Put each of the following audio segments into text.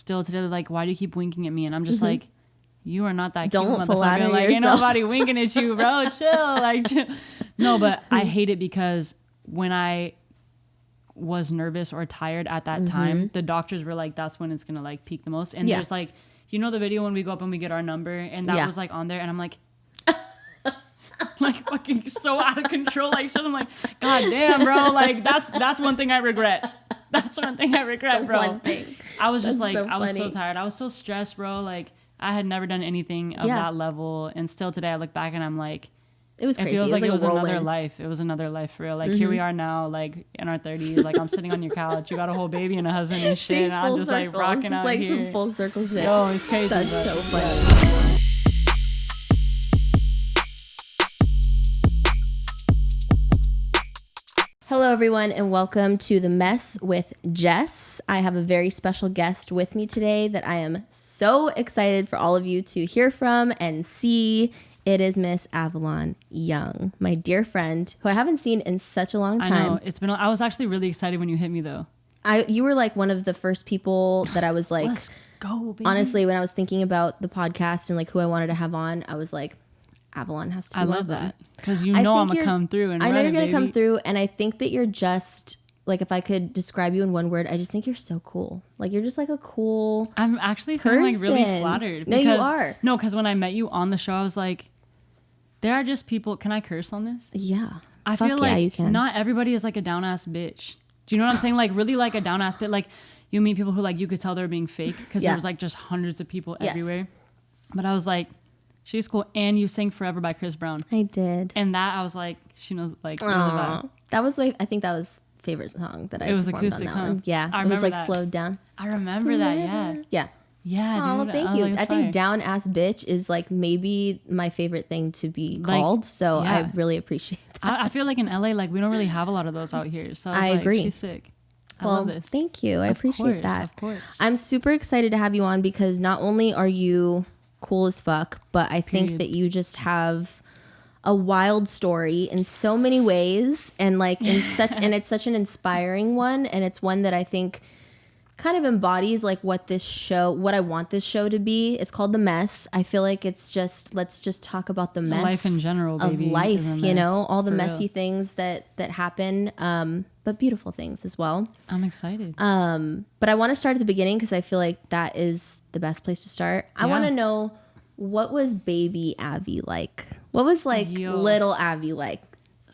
still today, they're like, why do you keep winking at me? And I'm just like, you are not that cute, Don't flatter motherfucker. Like, yourself. ain't nobody winking at you, bro. Chill. Like, chill. No, but I hate it because when I was nervous or tired at that time, the doctors were like, that's when it's gonna like peak the most. And there's like, you know, the video when we go up and we get our number, and that was like on there, and I'm like, like fucking so out of control, like shit. I'm like, god damn, bro. Like that's one thing I regret. That's one thing I regret, bro. One thing. I was just That's like, so I was so funny. tired. I was so stressed, bro. Like I had never done anything of that level, and still today I look back and I'm like, It was crazy. it feels like it was a another whirlwind. life. It was another life for real. Like here we are now, like in our 30s. Like I'm sitting on your couch. You got a whole baby and a husband and shit. See, And I'm full just circle. like rocking It's out like here. some full circle shit. Yo, it's crazy. That's but, so funny. yeah. Hello, everyone, and welcome to The Mess with Jess. I have a very special guest with me today that I am so excited for all of you to hear from and see. It is Miss Avalon Young, my dear friend, who I haven't seen in such a long time. I know. It's been. I was actually really excited when you hit me, though. You were like one of the first people that I was like, Let's go, baby. honestly, when I was thinking about the podcast and like who I wanted to have on, I was like, Avalon has to be I one love of them. that because you I know think I'm gonna you're- come through and I know run you're it, gonna baby. come through, and I think that you're just like, if I could describe you in one word, I just think you're so cool. Like you're just like a cool. I'm actually feeling like really person. flattered. No, you because, are. No, because when I met you on the show, I was like, there are just people. Can I curse on this? Yeah, I Fuck feel yeah, like you can. not everybody is like a down ass bitch. Do you know what I'm saying? Like really like a down ass bitch. Like you meet people who like you could tell they're being fake because Yeah. there was like just hundreds of people Yes. everywhere. But I was like, she's cool. And you sang Forever by Chris Brown. I did. And that I was like, she knows like really Aw. vibe. That was like, I think that was favorite song that I It was performed acoustic, on that huh? one. Yeah, I it was remember like that. slowed down. I remember that, yeah. Yeah. Yeah, Oh, dude. thank was you. like, it's I think fire. down ass bitch is like maybe my favorite thing to be Like, called. So yeah. I really appreciate that. I feel like in LA, like we don't really have a lot of those out here. So I was I like, agree. she's sick. I Well, love this. thank you. I Of appreciate course, that. Of course. I'm super excited to have you on because not only are you cool as fuck, but I think Period. that you just have a wild story in so many ways, and like in such and it's such an inspiring one, and it's one that I think kind of embodies like what I want this show to be. It's called The Mess. I feel like it's just, let's just talk about the mess Life in general, of baby, life, is a you know, mess, all the for messy real. things that happen, but beautiful things as well. I'm excited. But I want to start at the beginning because I feel like that is the best place to start. I Yeah. want to know, what was baby Abby like? What was like Yo. little Abby like?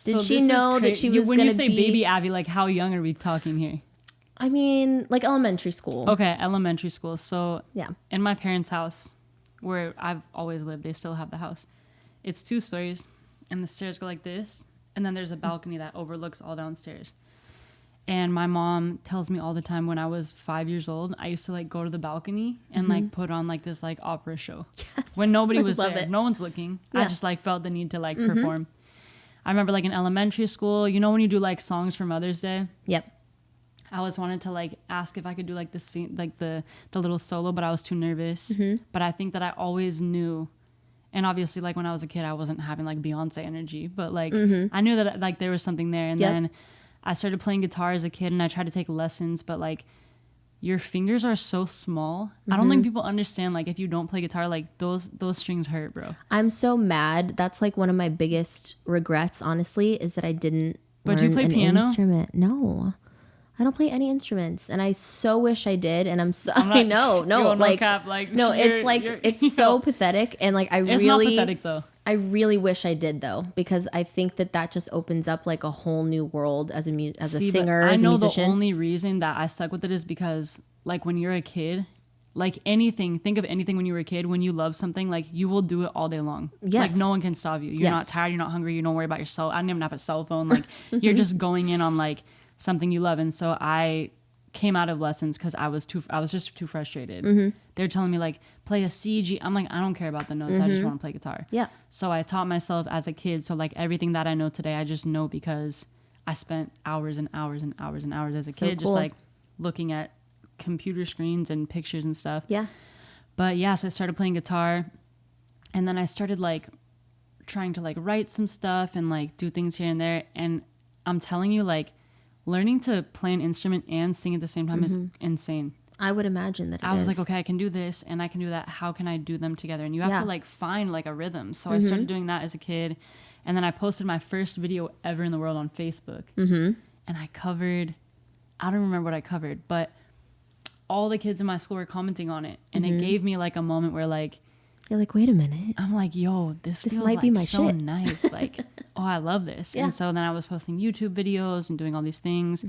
Did So she this is know that she was when going you to say be... baby Abby, like how young are we talking here? I mean, like elementary school. Okay, elementary school. So Yeah. in my parents' house, where I've always lived, they still have the house. It's 2 stories, and the stairs go like this, and then there's a balcony that overlooks all downstairs. And my mom tells me all the time when I was 5 years old, I used to like go to the balcony and like put on like this like opera show when nobody was Love there. it. No one's looking. I Yeah. just like felt the need to like perform. I remember like in elementary school, you know when you do like songs for Mother's Day? Yep. I always wanted to like ask if I could do like the scene, like the little solo, but I was too nervous. But I think that I always knew, and obviously like when I was a kid, I wasn't having like Beyonce energy, but like I knew that like there was something there. And Yep. then I started playing guitar as a kid, and I tried to take lessons, but like your fingers are so small. I don't think people understand like if you don't play guitar, like those strings hurt, bro. I'm so mad. That's like one of my biggest regrets, honestly, is that I didn't But do you learn play an piano? instrument. No. I don't play any instruments, and I so wish I did. And I'm so I'm not- I know, no, Yo, no like cap, like, no, you're- it's like you're- it's so pathetic, and like I It's really, not pathetic though. I really wish I did though, because I think that just opens up like a whole new world as a See, but singer, I as a know musician. the only reason that I stuck with it is because like when you're a kid, like anything, think of anything when you were a kid, when you love something, like you will do it all day long. Yes. Like no one can stop you. You're Yes. not tired, you're not hungry, you don't worry about yourself. I didn't even have a cell phone. Like you're just going in on like something you love. And so I came out of lessons because I was just too frustrated. They're telling me like play a C, G. I'm like, I don't care about the notes. I just want to play guitar. Yeah. So I taught myself as a kid. So like everything that I know today, I just know because I spent hours and hours and hours and hours as a So kid, cool. just like looking at computer screens and pictures and stuff. Yeah. But yeah, so I started playing guitar, and then I started like trying to like write some stuff and like do things here and there. And I'm telling you, like learning to play an instrument and sing at the same time is insane. I would imagine that I was like, okay, I can do this and I can do that. How can I do them together? And you have to like find like a rhythm. So I started doing that as a kid. And then I posted my first video ever in the world on Facebook. And I covered, I don't remember what I covered, but all the kids in my school were commenting on it. And it gave me like a moment where like, you're like, wait a minute. I'm like, yo, this feels might like be my so shit. nice. Like, oh, I love this. And so then I was posting YouTube videos and doing all these things.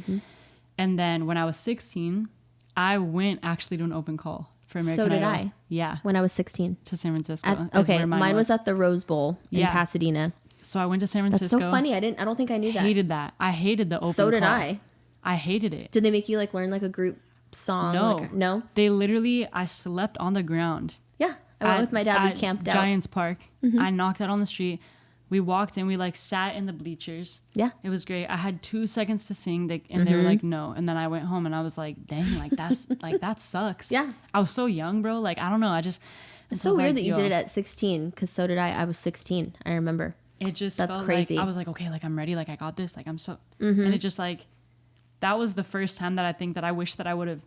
And then when I was 16, I went actually to an open call for American Idol. So did I. Yeah. When I was 16. To San Francisco. Okay, mine was at the Rose Bowl in Pasadena. So I went to San Francisco. That's so funny. I don't think I knew that. Hated that. I hated the open call. So did I. I hated it. Did they make you like learn like a group song? No. No? They literally, I slept on the ground. Yeah. I went with my dad. We camped out. Giants Park. I knocked out on the street. We walked in. We like sat in the bleachers. Yeah. It was great. I had 2 seconds to sing, and they were like, no. And then I went home and I was like, dang, like that's like that sucks. Yeah. I was so young, bro. Like I don't know. It's so weird that you did it at 16, because so did I. I was 16. I remember. It just that's felt crazy. Like, I was like, okay, like I'm ready. Like I got this. Like I'm so. And it just like, that was the first time that I think that I wish that I would have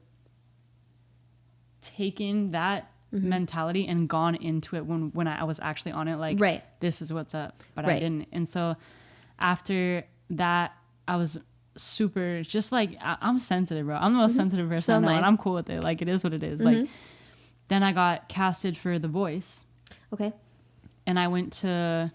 taken that mentality and gone into it when I was actually on it, like this is what's up, but I didn't. And so after that, I was super just like, I'm sensitive, bro. I'm the most sensitive person I know, and I'm cool with it. Like it is what it is. Like then I got casted for The Voice. Okay. And I went to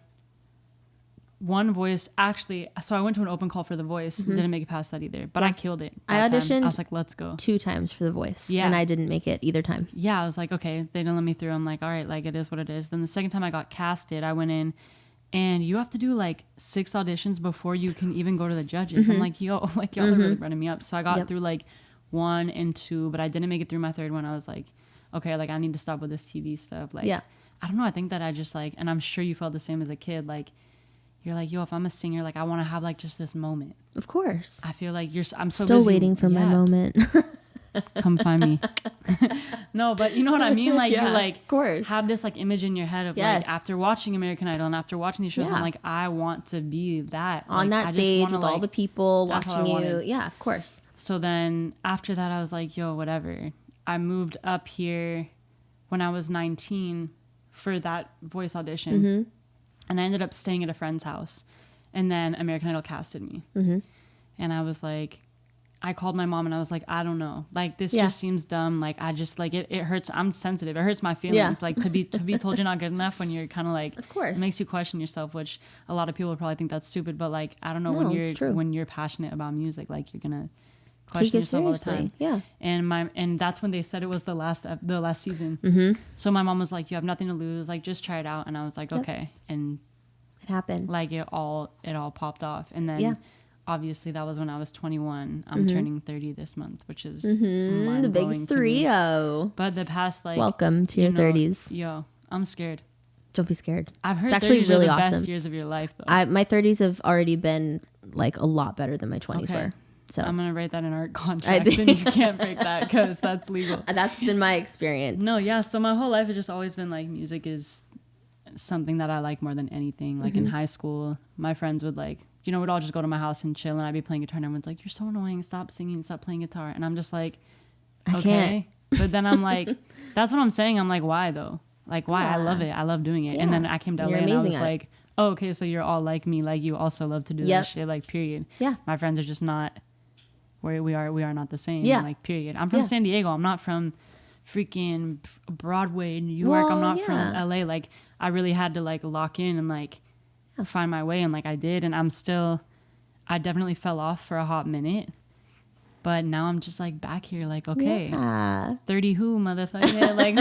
one Voice, actually. So I went to an open call for The Voice. Didn't make it past that either, but I killed it. I auditioned time. I was like, let's go. 2 times for The Voice, and I didn't make it either time. Yeah, I was like, okay, they didn't let me through. I'm like, all right, like it is what it is. Then the second time I got casted, I went in, and you have to do like 6 auditions before you can even go to the judges. I'm like, yo, like y'all are really running me up. So I got through like 1 and 2, but I didn't make it through my 3rd one. I was like, okay, like I need to stop with this TV stuff. Like, I don't know. I think that I just like, and I'm sure you felt the same as a kid. Like, you're like, yo, if I'm a singer, like I want to have like just this moment. Of course. I feel like I'm so still busy. Waiting for my moment. Come find me. No, but you know what I mean? Like you like of course. have this like image in your head of like after watching American Idol and after watching these shows, I'm like, I want to be that. On like, that stage with all the people watching you. Wanted. Yeah, of course. So then after that, I was like, yo, whatever. I moved up here when I was 19 for that Voice audition. And I ended up staying at a friend's house. And then American Idol casted me. And I was like, I called my mom and I was like, I don't know. Like, this just seems dumb. Like, I just, like, it hurts. I'm sensitive. It hurts my feelings. Like, to be told you're not good enough when you're kind of like, of course. It makes you question yourself, which a lot of people would probably think that's stupid. But, like, I don't know, when you're passionate about music, like, you're going to question yourself all the time. Yeah. And that's when they said it was the last season. So my mom was like, you have nothing to lose, like just try it out. And I was like, okay. And it happened. Like it all popped off. And then obviously that was when I was 21. I'm turning 30 this month, which is the big 3-0. But the past like welcome to your 30s. Yo, I'm scared. Don't be scared. I've heard it's actually really are the awesome. Best years of your life though. My 30s have already been like a lot better than my 20s were. So I'm gonna write that in our contract, and you can't break that because that's legal. That's been my experience. No, yeah. So my whole life has just always been like music is something that I like more than anything. Like in high school, my friends would like, we'd all just go to my house and chill, and I'd be playing guitar, and everyone's like, "You're so annoying! Stop singing! Stop playing guitar!" And I'm just like, I can't. But then I'm like, that's what I'm saying. I'm like, why though? Like why? I love it. I love doing it. Yeah. And then I came to LA and I was like, oh, okay, so you're all like me. Like you also love to do that shit. Like period. Yeah. My friends are just not. Where we are not the same. Yeah. Like, period. I'm from San Diego. I'm not from freaking Broadway, New York. I'm not from LA. Like, I really had to, like, lock in and, like, find my way. And, like, I did. And I definitely fell off for a hot minute. But now I'm just, like, back here, like, okay. 30 who, motherfucker? Like,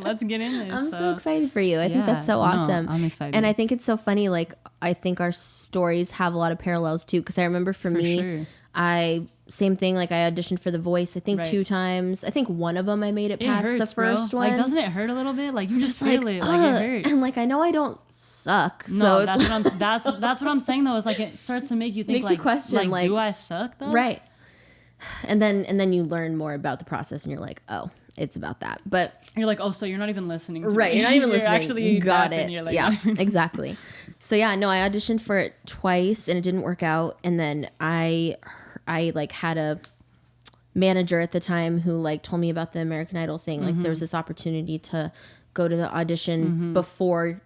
let's get in this. I'm so excited for you. I think that's so awesome. No, I'm excited. And I think it's so funny. Like, I think our stories have a lot of parallels, too. Because I remember for me, sure. Same thing, like I auditioned for The Voice, I think 2 times. I think one of them I made it past the first one. Like, doesn't it hurt a little bit? Like, you just feel it. Like, it hurts. And like, I know I don't suck. No, so that's what I'm saying though, is like, it starts to make you think, makes you question, like, do I suck though? Right. And then you learn more about the process and you're like, oh, it's about that. But you're like, oh, so you're not even listening to me. You're not even listening. Actually got it. Like, yeah, exactly. So yeah, no, I auditioned for it twice and it didn't work out. And then I like had manager at the time who like told me about the American Idol thing. Like there was this opportunity to go to the audition before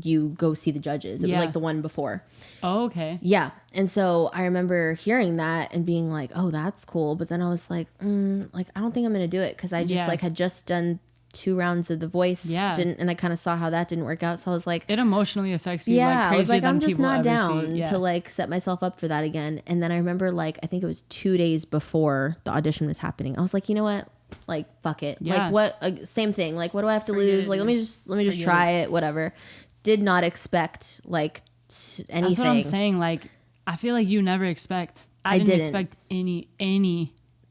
you go see the judges. It was like the one before. Oh, okay. Yeah. And so I remember hearing that and being like, oh, that's cool. But then I was like, like, I don't think I'm going to do it. Cause I just like had just done 2 rounds of The Voice. And I kind of saw how that didn't work out. So I was like, it emotionally affects you. Yeah. Like I was like, I'm just not down to to like set myself up for that again. And then I remember like, I think it was 2 days before the audition was happening. I was like, you know what? Like, fuck it. Yeah. Like what, same thing. Like, what do I have to lose? Like, let me just try it. Whatever. Did not expect like anything. That's what I'm saying. Like, I feel like you never expect. I didn't expect any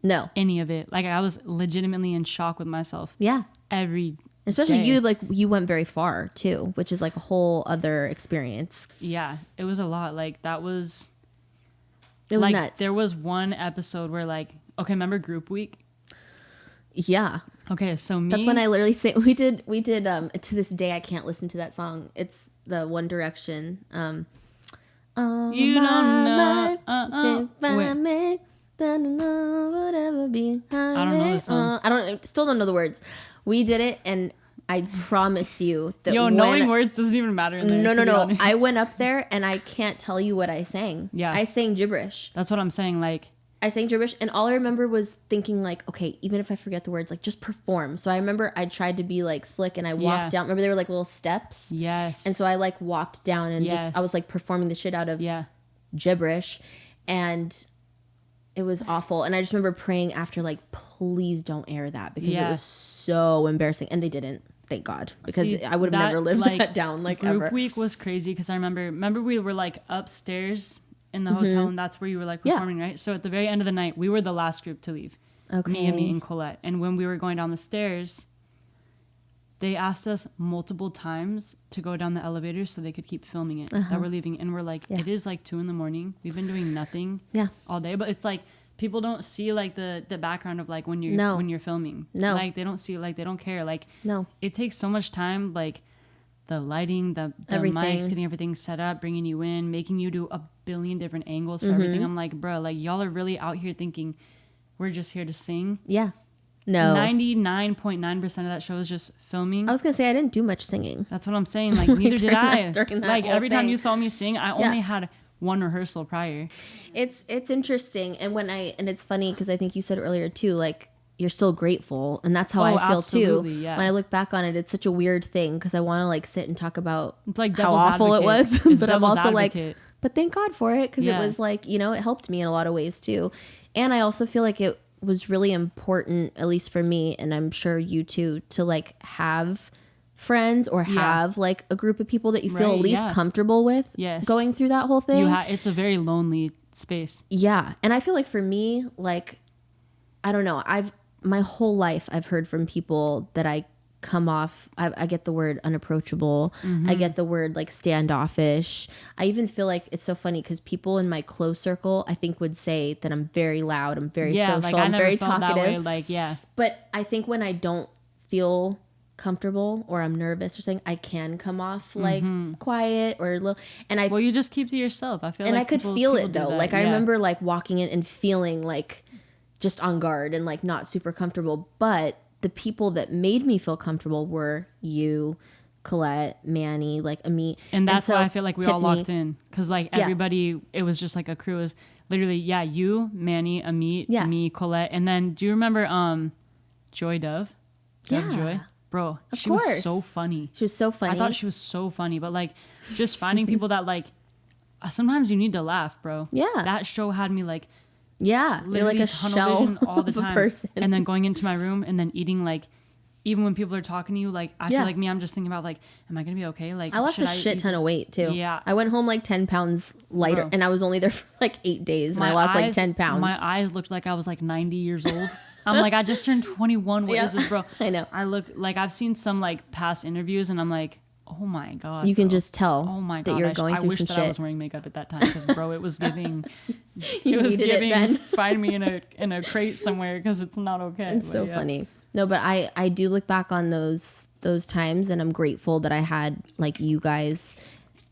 of it. Like, I was legitimately in shock with myself. Yeah. Especially day. you, like you went very far too, which is like a whole other experience. Yeah, it was a lot. Like it was like, nuts. There was one episode where like, okay, remember Group Week? Yeah. Okay, so that's when I literally say we did to this day I can't listen to that song. It's the One Direction. You don't know. Wait. I don't know the song. I still don't know the words. We did it, and I promise you that knowing words doesn't even matter in there. No. I went up there and I can't tell you what I sang. Yeah. I sang gibberish. That's what I'm saying. Like, I sang gibberish, and all I remember was thinking like, okay, even if I forget the words, like just perform. So I remember I tried to be like slick, and I walked down. Remember there were like little steps. Yes. And so I like walked down and I was like performing the shit out of gibberish, and it was awful. And I just remember praying after like, please don't air that because it was so embarrassing. And they didn't, thank God, because I would have never lived like, that down like Group ever. Week was crazy because I remember we were like upstairs in the hotel, and that's where you were like performing, right? So at the very end of the night, we were the last group to leave. Okay. Me and Colette. And when we were going down the stairs, they asked us multiple times to go down the elevator so they could keep filming it that we're leaving. And we're like, it is like 2 a.m. We've been doing nothing all day. But it's like people don't see like the background of like when you're filming. No. Like they don't see, like they don't care. Like no. It takes so much time, like the lighting, the mics, getting everything set up, bringing you in, making you do a billion different angles for everything. I'm like, bro, like y'all are really out here thinking we're just here to sing. Yeah. No. 99.9% of that show is just filming. I was going to say, I didn't do much singing. That's what I'm saying. Like, neither did I. Like, every time you saw me sing, I only had one rehearsal prior. It's interesting. And and it's funny because I think you said earlier too, like, you're still grateful. And that's how I feel too. Yeah. When I look back on it, it's such a weird thing because I want to like sit and talk about it's like how awful it was. But I'm also advocate. like, but thank God for it because it was like, you know, it helped me in a lot of ways too. And I also feel like it was really important, at least for me, and I'm sure you too, to like have friends or have like a group of people that you feel at least comfortable with going through that whole thing. It's a very lonely space. Yeah. And I feel like for me, like, I don't know, my whole life I've heard from people that I come off, I get the word unapproachable. I get the word like standoffish. I even feel like it's so funny because people in my close circle I think would say that I'm very loud, I'm very social, like, I'm very talkative. That way, like, but I think when I don't feel comfortable or I'm nervous or something, I can come off like quiet or little, and well, you just keep to yourself. I feel and like I could feel it though. Like I remember like walking in and feeling like just on guard and like not super comfortable, but the people that made me feel comfortable were you, Colette, Manny, like Amit. And that's why I feel like we all locked in. Because like everybody, it was just like a crew. It was literally, you, Manny, Amit, me, Colette. And then do you remember Joy Dove? Joy? Bro, she was so funny. She was so funny. I thought she was so funny. But like just finding people that like, sometimes you need to laugh, bro. Yeah. That show had me like, you're like a shell all the time. Of a person. And then going into my room and then eating like, even when people are talking to you, like I feel like me, I'm just thinking about like, am I gonna be okay? Like I lost a shit ton of weight too. Yeah, I went home like 10 pounds lighter, and I was only there for like 8 days, and I lost like 10 pounds. My eyes looked like I was like 90 years old. I'm like, I just turned 21. What is this, bro? I know. I look like I've seen some like past interviews, and I'm like, oh my God. You can just tell. Oh my God, that you're going through some shit. I wish that I was wearing makeup at that time because, bro, it was giving. It was giving. Find me in a crate somewhere because it's not okay. It's so funny. No, but I do look back on those times, and I'm grateful that I had like you guys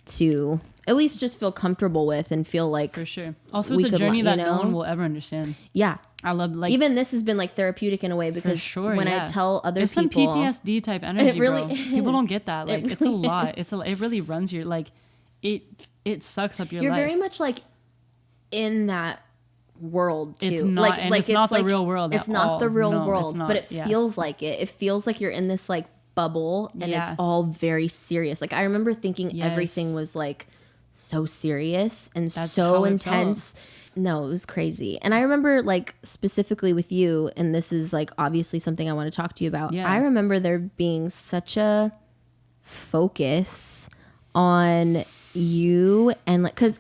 to at least just feel comfortable with and feel like for sure. Also, it's a journey that no one will ever understand. Yeah. I love like even this has been like therapeutic in a way because when I tell other it's people, some PTSD type energy, it really bro. is. People don't get that. Like it's a really lot. It really runs your like it sucks up your You're life. very much like in that world too. It's not, and it's not the real world. It's not the real world, not, but it feels like it. It feels like you're in this like bubble, and it's all very serious. Like I remember thinking everything was like so serious and so intense. No, it was crazy. And I remember like specifically with you, and this is like obviously something I want to talk to you about. I remember there being such a focus on you and like, cause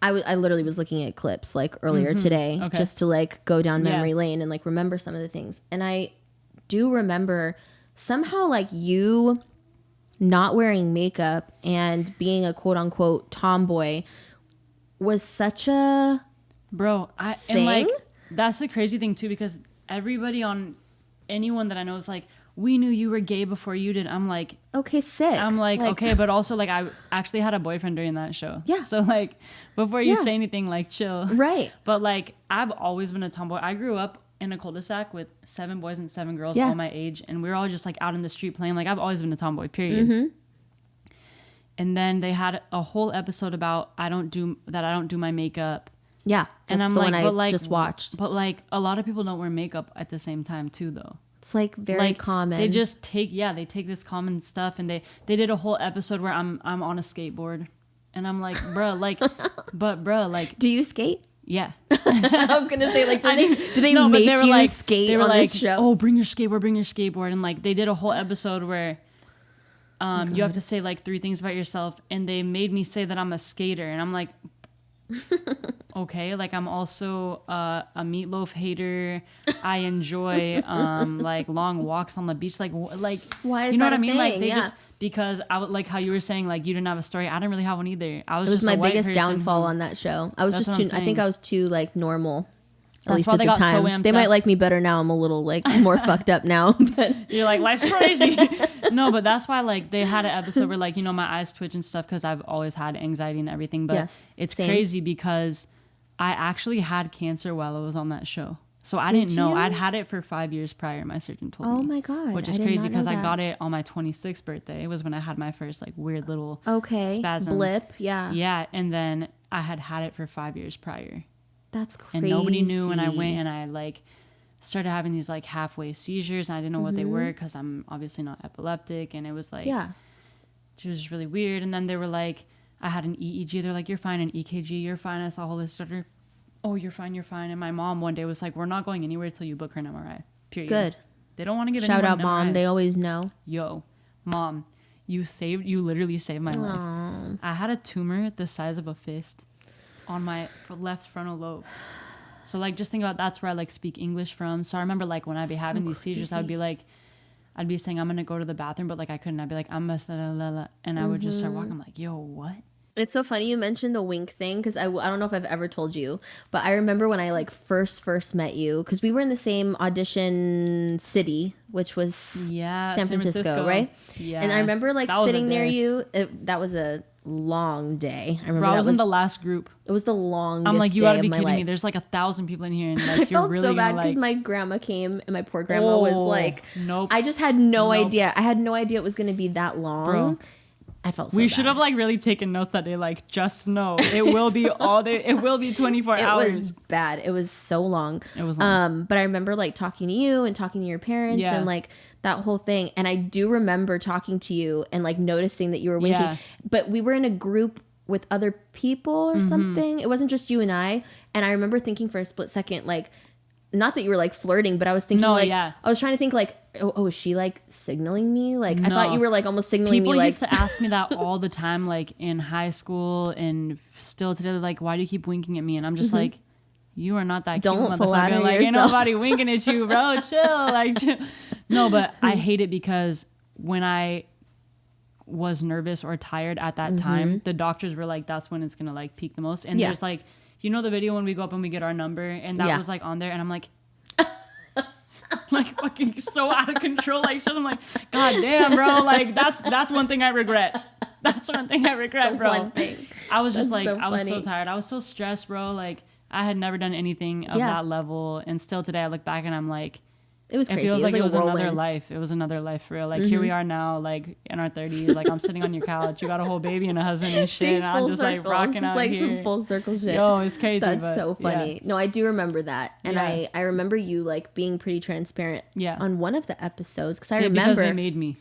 I literally was looking at clips like earlier today just to like go down memory lane and like remember some of the things. And I do remember somehow like you not wearing makeup and being a quote unquote tomboy was such a thing. And like that's the crazy thing too, because anyone that I know is like, we knew you were gay before you did. I'm like, okay, sick. I'm like okay, but also like I actually had a boyfriend during that show. Yeah. So like before you say anything, like chill. Right. But like I've always been a tomboy. I grew up in a cul-de-sac with 7 boys and 7 girls all my age, and we were all just like out in the street playing. Like I've always been a tomboy, period. And then they had a whole episode about I don't do my makeup. Yeah, and I'm the like, one but like, just watched. But like a lot of people don't wear makeup at the same time too, though. It's like very common. They just take this common stuff, and they did a whole episode where I'm on a skateboard, and I'm like, bruh, like, but bruh, like, do you skate? Yeah. I was gonna say like, do they make you like, skate they were on like, this show? Oh, bring your skateboard, and like they did a whole episode where you have to say like 3 things about yourself, and they made me say that I'm a skater, and I'm like, okay, like I'm also a meatloaf hater. I enjoy like long walks on the beach, like why is you know that what I mean? Thing? Like they just because I would like how you were saying like you didn't have a story. I didn't really have one either. I was it was just my biggest downfall on that show. I was just too. I think I was too like normal. At least at the time, they might like me better now. I'm a little like more fucked up now. But you're like, life's crazy. No, but that's why like they had an episode where like, you know, my eyes twitch and stuff because I've always had anxiety and everything. But it's crazy because I actually had cancer while I was on that show. So I didn't know. I'd had it for 5 years prior. My surgeon told me. Oh my God. Which is crazy because I got it on my 26th birthday. It was when I had my first like weird little spasm. Blip. Yeah. Yeah. And then I had it for 5 years prior. That's crazy. And nobody knew, and I went and I like started having these like halfway seizures, and I didn't know what they were because I'm obviously not epileptic, and it was like it was just really weird. And then they were like, I had an EEG, they're like, you're fine, an EKG, you're fine. I saw all this stutter. Oh, you're fine. And my mom one day was like, we're not going anywhere till you book her an MRI. Period. Good. They don't want to give shout out an mom. MRI. They always know. Yo, mom, you literally saved my life. I had a tumor the size of a fist on my left frontal lobe. So like just think about that's where I like speak English from. So I remember like when I'd be having these seizures, I'd be saying I'm gonna go to the bathroom, but like I couldn't. I'd be like I'm a and I would just start walking. I'm like, yo, what? It's so funny you mentioned the wink thing because I don't know if I've ever told you, but I remember when I like first met you because we were in the same audition city, which was San Francisco, right? Yeah. And I remember like sitting near you. That was a long day. I remember I was in the last group. It was the longest. I'm like, you gotta be kidding life. me. There's like 1,000 people in here, and like you're really so bad because my grandma came, and my poor grandma was like, nope. I just had no idea. I had no idea it was gonna be that long. Bro. I felt so we bad. should have like really taken notes that day. Like, just know it will be all day. It will be 24 hours. It was bad. It was so long. It was long. But I remember like talking to you and talking to your parents and like that whole thing. And I do remember talking to you and like noticing that you were winking. Yeah. But we were in a group with other people or something. It wasn't just you and I. And I remember thinking for a split second, like, not that you were like flirting, but I was thinking I was trying to think like, oh, is she like signaling me? Like I thought you were like almost signaling me. People used to ask me that all the time, like in high school and still today, like, why do you keep winking at me? And I'm just like, you are not that cute, motherfucker. Like, ain't nobody winking at you, bro. Chill. Like, chill. No, but I hate it because when I was nervous or tired at that time, the doctors were like, that's when it's gonna like peak the most. And there's like, you know the video when we go up and we get our number and that was like on there and I'm like like fucking so out of control, like shit. I'm like, god damn, bro, like that's one thing I regret. That's one thing I regret, bro. One thing. I was just That's like, so I was so funny. tired. I was so stressed, bro. Like, I had never done anything of that level. And still today, I look back and I'm like, It was crazy. it feels like it was a another whirlwind. life. It was another life for real. Like, here we are now, like, in our 30s. Like, I'm sitting on your couch. You got a whole baby and a husband and shit. See, And I'm full just, circle. like, rocking It's out like here. some full circle shit. Yo, it's crazy. That's but, so funny. Yeah. No, I do remember that. And Yeah. I remember you, like, being pretty transparent Yeah. on one of the episodes. Because I Because remember... they made me.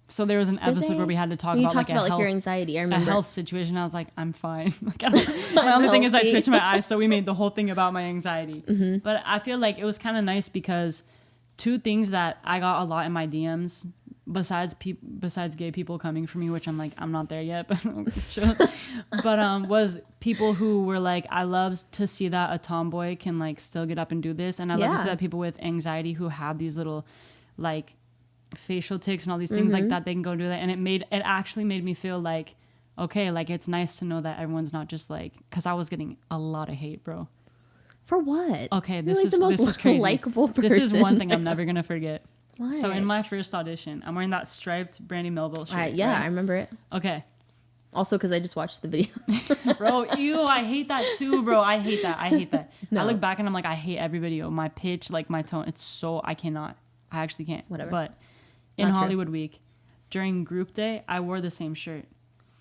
So there was an episode where we had to talk you about, talked like, about a your health, anonymity. I a remember. health situation. I was like, I'm fine. Like, my only thing is I healthy. twitch my eyes. So we made the whole thing about my anxiety. Mm-hmm. But I feel like it was kind of nice because two things that I got a lot in my DMs besides gay people coming for me, which I'm like, I'm not there yet, but was people who were like, I love to see that a tomboy can like still get up and do this. And I love to see that people with anxiety who have these little like facial tics and all these things like that, they can go do that. And it actually made me feel like, okay, like it's nice to know that everyone's not just like, because I was getting a lot of hate, bro. For what? Okay, You're like the most crazy. likable person. This is one thing I'm never gonna forget. What? So in my first audition, I'm wearing that striped Brandy Melville shirt. Yeah, right? I remember it. Okay. Also, because I just watched the videos. Bro, ew, I hate that too, bro. I hate that. No. I look back and I'm like, I hate every video. My pitch, like my tone, it's so, I cannot. I actually can't. Whatever. But in Not true. Hollywood Week, during group day, I wore the same shirt.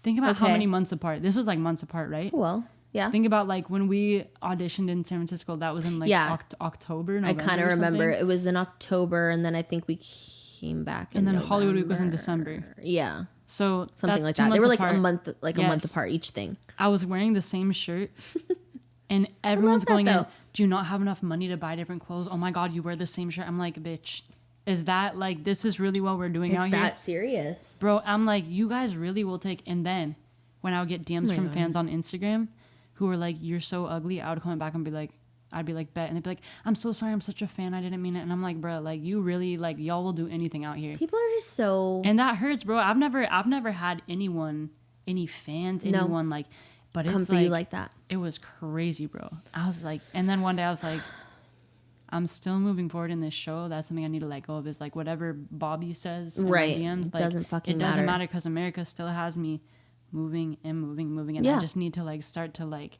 Think about how Okay. many months apart. This was like months apart, right? Well, yeah. Think about like when we auditioned in San Francisco, that was in like October, November. I kind of or remember. something. It was in October, and then I think we came back in And then November. Hollywood Week was in December. Yeah. So Something that's like 2 that. They months were like apart. a month Yes. apart each thing. I was wearing the same shirt and everyone's that, going in, though. do you not have enough money to buy different clothes? Oh my God, you wear the same shirt. I'm like, bitch, is that like, this is really what we're doing It's out that here? serious. Bro, I'm like, you guys really will take, and then when I would get DMs from fans on Instagram who were like, you're so ugly, I would come back and be like, I'd be like, bet. And they'd be like, I'm so sorry, I'm such a fan, I didn't mean it. And I'm like, bro, like you really, like y'all will do anything out here. People are just so... And that hurts, bro. I've never had any fans, anyone like, but come it's for like, you like that. it was crazy, bro. I was like, and then one day I was like, I'm still moving forward in this show. That's something I need to let go of. Is like whatever Bobby says in Right. my DMs, It like, doesn't fucking it doesn't matter. matter because America still has me moving, and Yeah. I just need to like start to like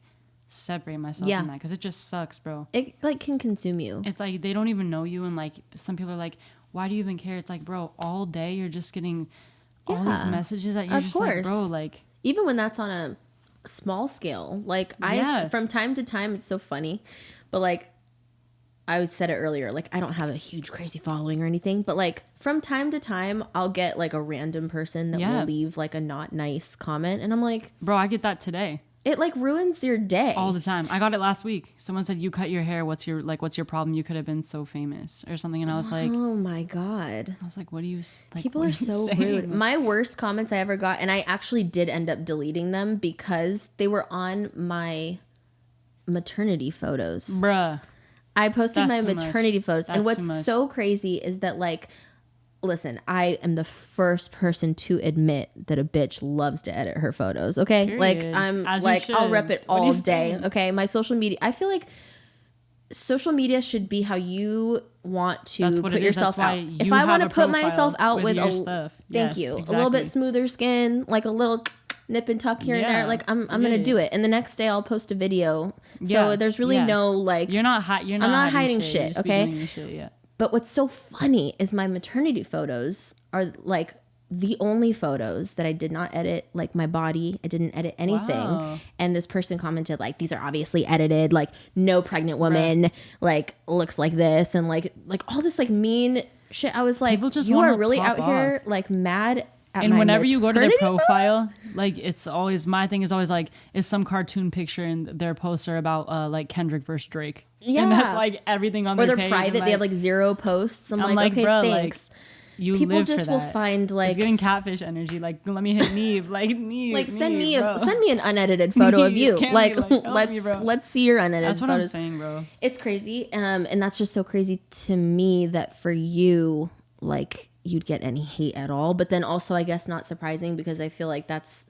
separate myself Yeah. from that because it just sucks, bro. It like can consume you. It's like they don't even know you, and like some people are like, why do you even care? It's like, bro, all day you're just getting all Yeah. these messages that you're Of just like, bro, course. like. Even when that's on a small scale. Like Yeah. from time to time, it's so funny. But like I said it earlier, like I don't have a huge crazy following or anything, but like from time to time I'll get like a random person that Yeah. will leave like a not nice comment, and I'm like, Bro, I get that today it like ruins your day. all the time. I got it last week. Someone said, you cut your hair. What's your problem? You could have been so famous or something. And I was like, Oh my God. what do you like? People what are you so saying? rude. My worst comments I ever got, and I actually did end up deleting them because they were on my maternity photos. Bruh. I posted That's my too much. maternity photos. That's And too what's much. so crazy is that, like, listen, I am the first person to admit that a bitch loves to edit her photos, okay? Period. Like, I'm As you like, I'll should. rep it What are all you day, saying? okay? My social media, I feel like social media should be how you want to That's what put it is. yourself That's why out. you If I have want a to put profile myself out with your a stuff. thank Yes, you, a little bit exactly. smoother skin, like a little nip and tuck here and there, Yeah, like I'm forget gonna it. do it, and the next day I'll post a video. Yeah, So there's really yeah. no like You're not I'm not hiding shit, You just be okay? doing your shit, yeah. But what's so funny is my maternity photos are like the only photos that I did not edit, like my body. I didn't edit anything. Wow. And this person commented like, these are obviously edited, like no pregnant woman like looks like this, and like all this like mean shit. I was like, People just you wanna are really pop out here like mad at And my whenever you go to their maternity profile, like it's always, my thing is always like, is some cartoon picture in their poster about like Kendrick versus Drake. Yeah. And that's like everything on or their they're page. private, And, they have like 0 posts. I'm like, okay, bro, thanks. you People live just for will that. find like It's getting catfish energy. Like, let me hit Neve. Like, Neve. like send me bro. send me an unedited photo of Neve, you. can't Like, be like, help let's me, bro. let's see your unedited That's what photos. I'm saying, bro. It's crazy, and that's just so crazy to me that for you, like you'd get any hate at all. But then also, I guess not surprising because I feel like that's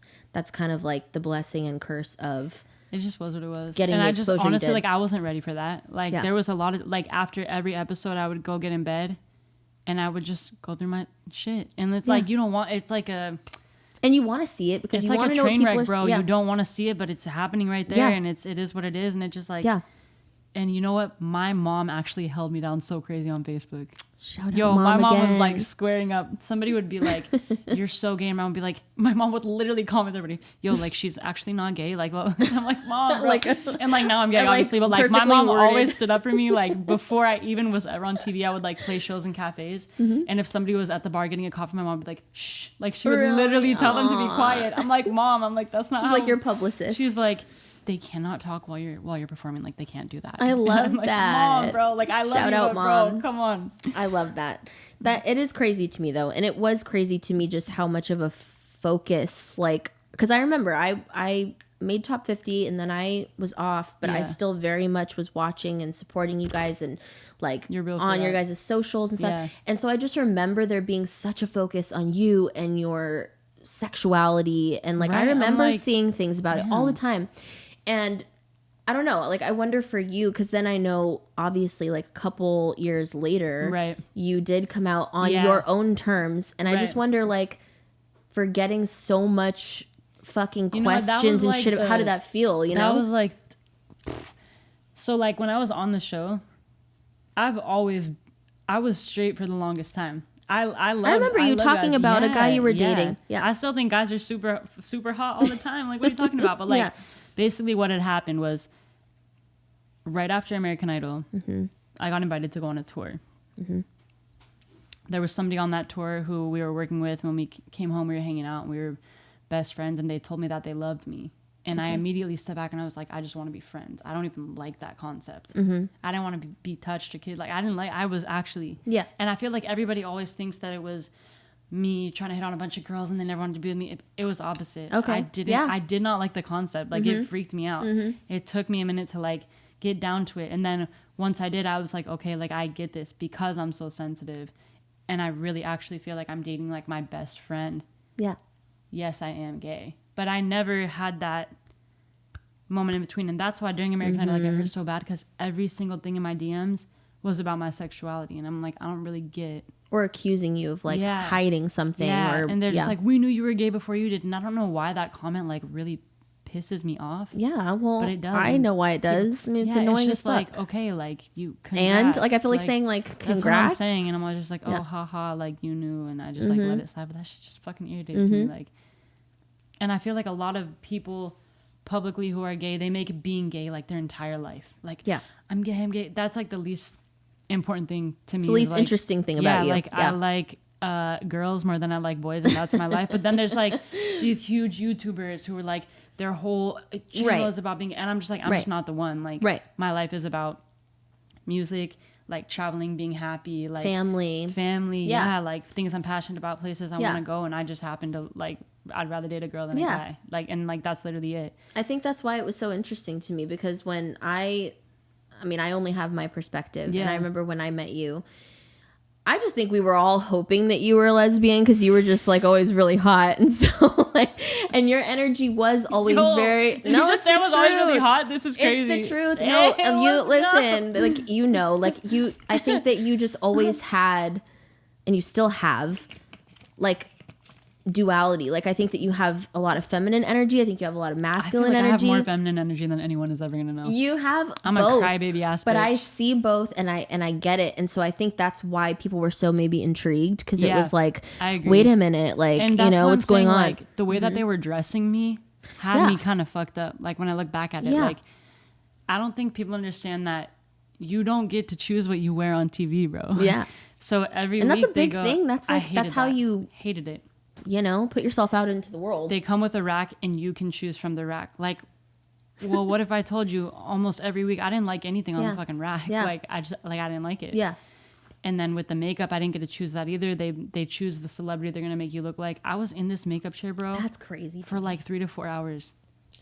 kind of like the blessing and curse of It just was what it was. Getting and the I just exposure you honestly did. like I wasn't ready for that. Like Yeah. there was a lot of like after every episode I would go get in bed and I would just go through my shit. And it's like you don't want it's like a and And you want to see it because it's you like want a to know what train people wreck, are. bro. Yeah. You don't want to see it, but it's happening right there, Yeah. and it is what it is, and it just like Yeah. And you know what? My mom actually held me down so crazy on Facebook. Shout out, Yo, mom, my mom again. was like squaring up. Somebody would be like, "You're so gay," and my mom would be like, my mom would literally comment everybody, "Yo, like she's actually not gay." Like, well, I'm like, "Mom, bro." And like now I'm gay, obviously, but like my mom always stood up for me. Like before I even was ever on TV, I would like play shows in cafes, and if somebody was at the bar getting a coffee, my mom would be like, "Shh," like she would literally tell them to be quiet. I'm like, "Mom," I'm like, "That's not." She's how. like your publicist. She's like, they cannot talk while you're performing. Like they can't do that. I love I'm like, that. Mom, bro. Like I love Shout you, out, but, Mom. bro. Come on. I love that. That it is crazy to me though, and it was crazy to me just how much of a focus, like, because I remember I made top 50 and then I was off, but I still very much was watching and supporting you guys and like on your guys' socials and stuff. Yeah. And so I just remember there being such a focus on you and your sexuality, and like I remember seeing things about it all the time. And I don't know, like I wonder for you, because then I know obviously like a couple years later, you did come out on your own terms, and I just wonder like for getting so much fucking questions and like shit. How did that feel? You know, that was like, so like when I was on the show, I was straight for the longest time. I remember you talking guys. about a guy you were dating. Yeah, I still think guys are super super hot all the time. Like, what are you talking about? But like, basically, what had happened was right after American Idol, I got invited to go on a tour. There was somebody on that tour who we were working with. When we came home, we were hanging out, and we were best friends, and they told me that they loved me. And I immediately stepped back and I was like, I just want to be friends. I don't even like that concept. I didn't want to be touched or kid. Like, I was actually. Yeah. And I feel like everybody always thinks that it was me trying to hit on a bunch of girls and they never wanted to be with me. It was opposite. Okay. I did not like the concept. Like, it freaked me out. It took me a minute to like get down to it. And then once I did, I was like, okay, like I get this because I'm so sensitive. And I really actually feel like I'm dating like my best friend. Yeah. Yes, I am gay. But I never had that moment in between. And that's why during American Idol, like, it hurt so bad because every single thing in my DMs was about my sexuality. And I'm like, I don't really get. Or accusing you of like hiding something. Yeah. Or, and they're just like, we knew you were gay before you did. And I don't know why that comment like really pisses me off. Yeah, well, but it does. I know why it does. I mean, it's annoying it's just as fuck. like, okay, like you congrats. And like I feel like saying like congrats. That's what I'm saying, and I'm always just like, oh, haha, like you knew, and I just like let it slide. But that shit just fucking irritates me. Like, and I feel like a lot of people publicly who are gay, they make being gay like their entire life. Like, I'm gay, I'm gay. That's like the least important thing to me. It's the least like, interesting thing about you. Like I like girls more than I like boys, and that's my life. But then there's like these huge YouTubers who are like their whole channel is about being, and I'm just like, I'm just not the one. Like, my life is about music, like traveling, being happy, like family, like things I'm passionate about, places I want to go, and I just happen to like, I'd rather date a girl than a guy. Like, and like that's literally it. I think that's why it was so interesting to me, because when I mean, I only have my perspective, and I remember when I met you, I just think we were all hoping that you were a lesbian because you were just like always really hot, and so like, and your energy was always very. No, it's the truth. Always really hot. This is crazy. It's the truth. No, you listen, like you know, like you. I think that you just always had, and you still have, like, duality. Like I think that you have a lot of feminine energy. I think you have a lot of masculine energy. I have more feminine energy than anyone is ever gonna know. You have I'm both, a crybaby ass bitch. But I see both, and I get it, and so I think that's why people were so maybe intrigued, because it was like, wait a minute, like, and you know what's going on. Like the way that they were dressing me had me kind of fucked up. Like when I look back at it, like I don't think people understand that you don't get to choose what you wear on TV, bro. Yeah. So every and week that's a big thing. That's like that's how you hated it. You know, put yourself out into the world. They come with a rack and you can choose from the rack. Like, well, what if I told you almost every week I didn't like anything on the fucking rack? Yeah. Like I didn't like it. Yeah. And then with the makeup, I didn't get to choose that either. They choose the celebrity they're gonna make you look like. I was in this makeup chair, bro. That's crazy. For like 3 to 4 hours.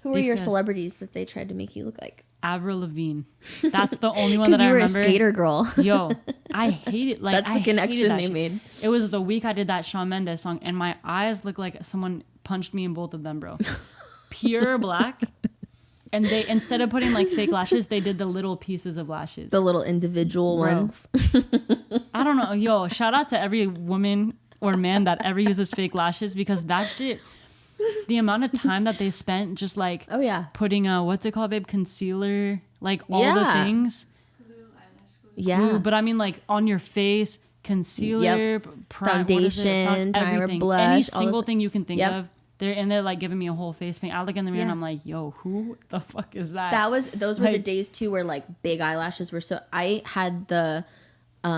Who were your celebrities that they tried to make you look like? Avril Lavigne. That's the only one that I remember. Because you were a skater girl. Yo, I hate it. Like, that's the connection they made. It was the week I did that Shawn Mendes song, and my eyes looked like someone punched me in both of them, bro. Pure black. And they, instead of putting like fake lashes, they did the little pieces of lashes. The little individual ones. I don't know. Yo, shout out to every woman or man that ever uses fake lashes, because that shit, the amount of time that they spent just like Oh yeah. putting what's it called, babe? Concealer, like all the things. Yeah. Glue, but I mean like on your face, concealer, foundation, primer, everything. blush, any all single those- thing you can think Yep. of. They're in there like giving me a whole face paint. I look in the mirror and Yeah. I'm like, yo, who the fuck is that? Those were the Like- days too where like big eyelashes were so. I had the, do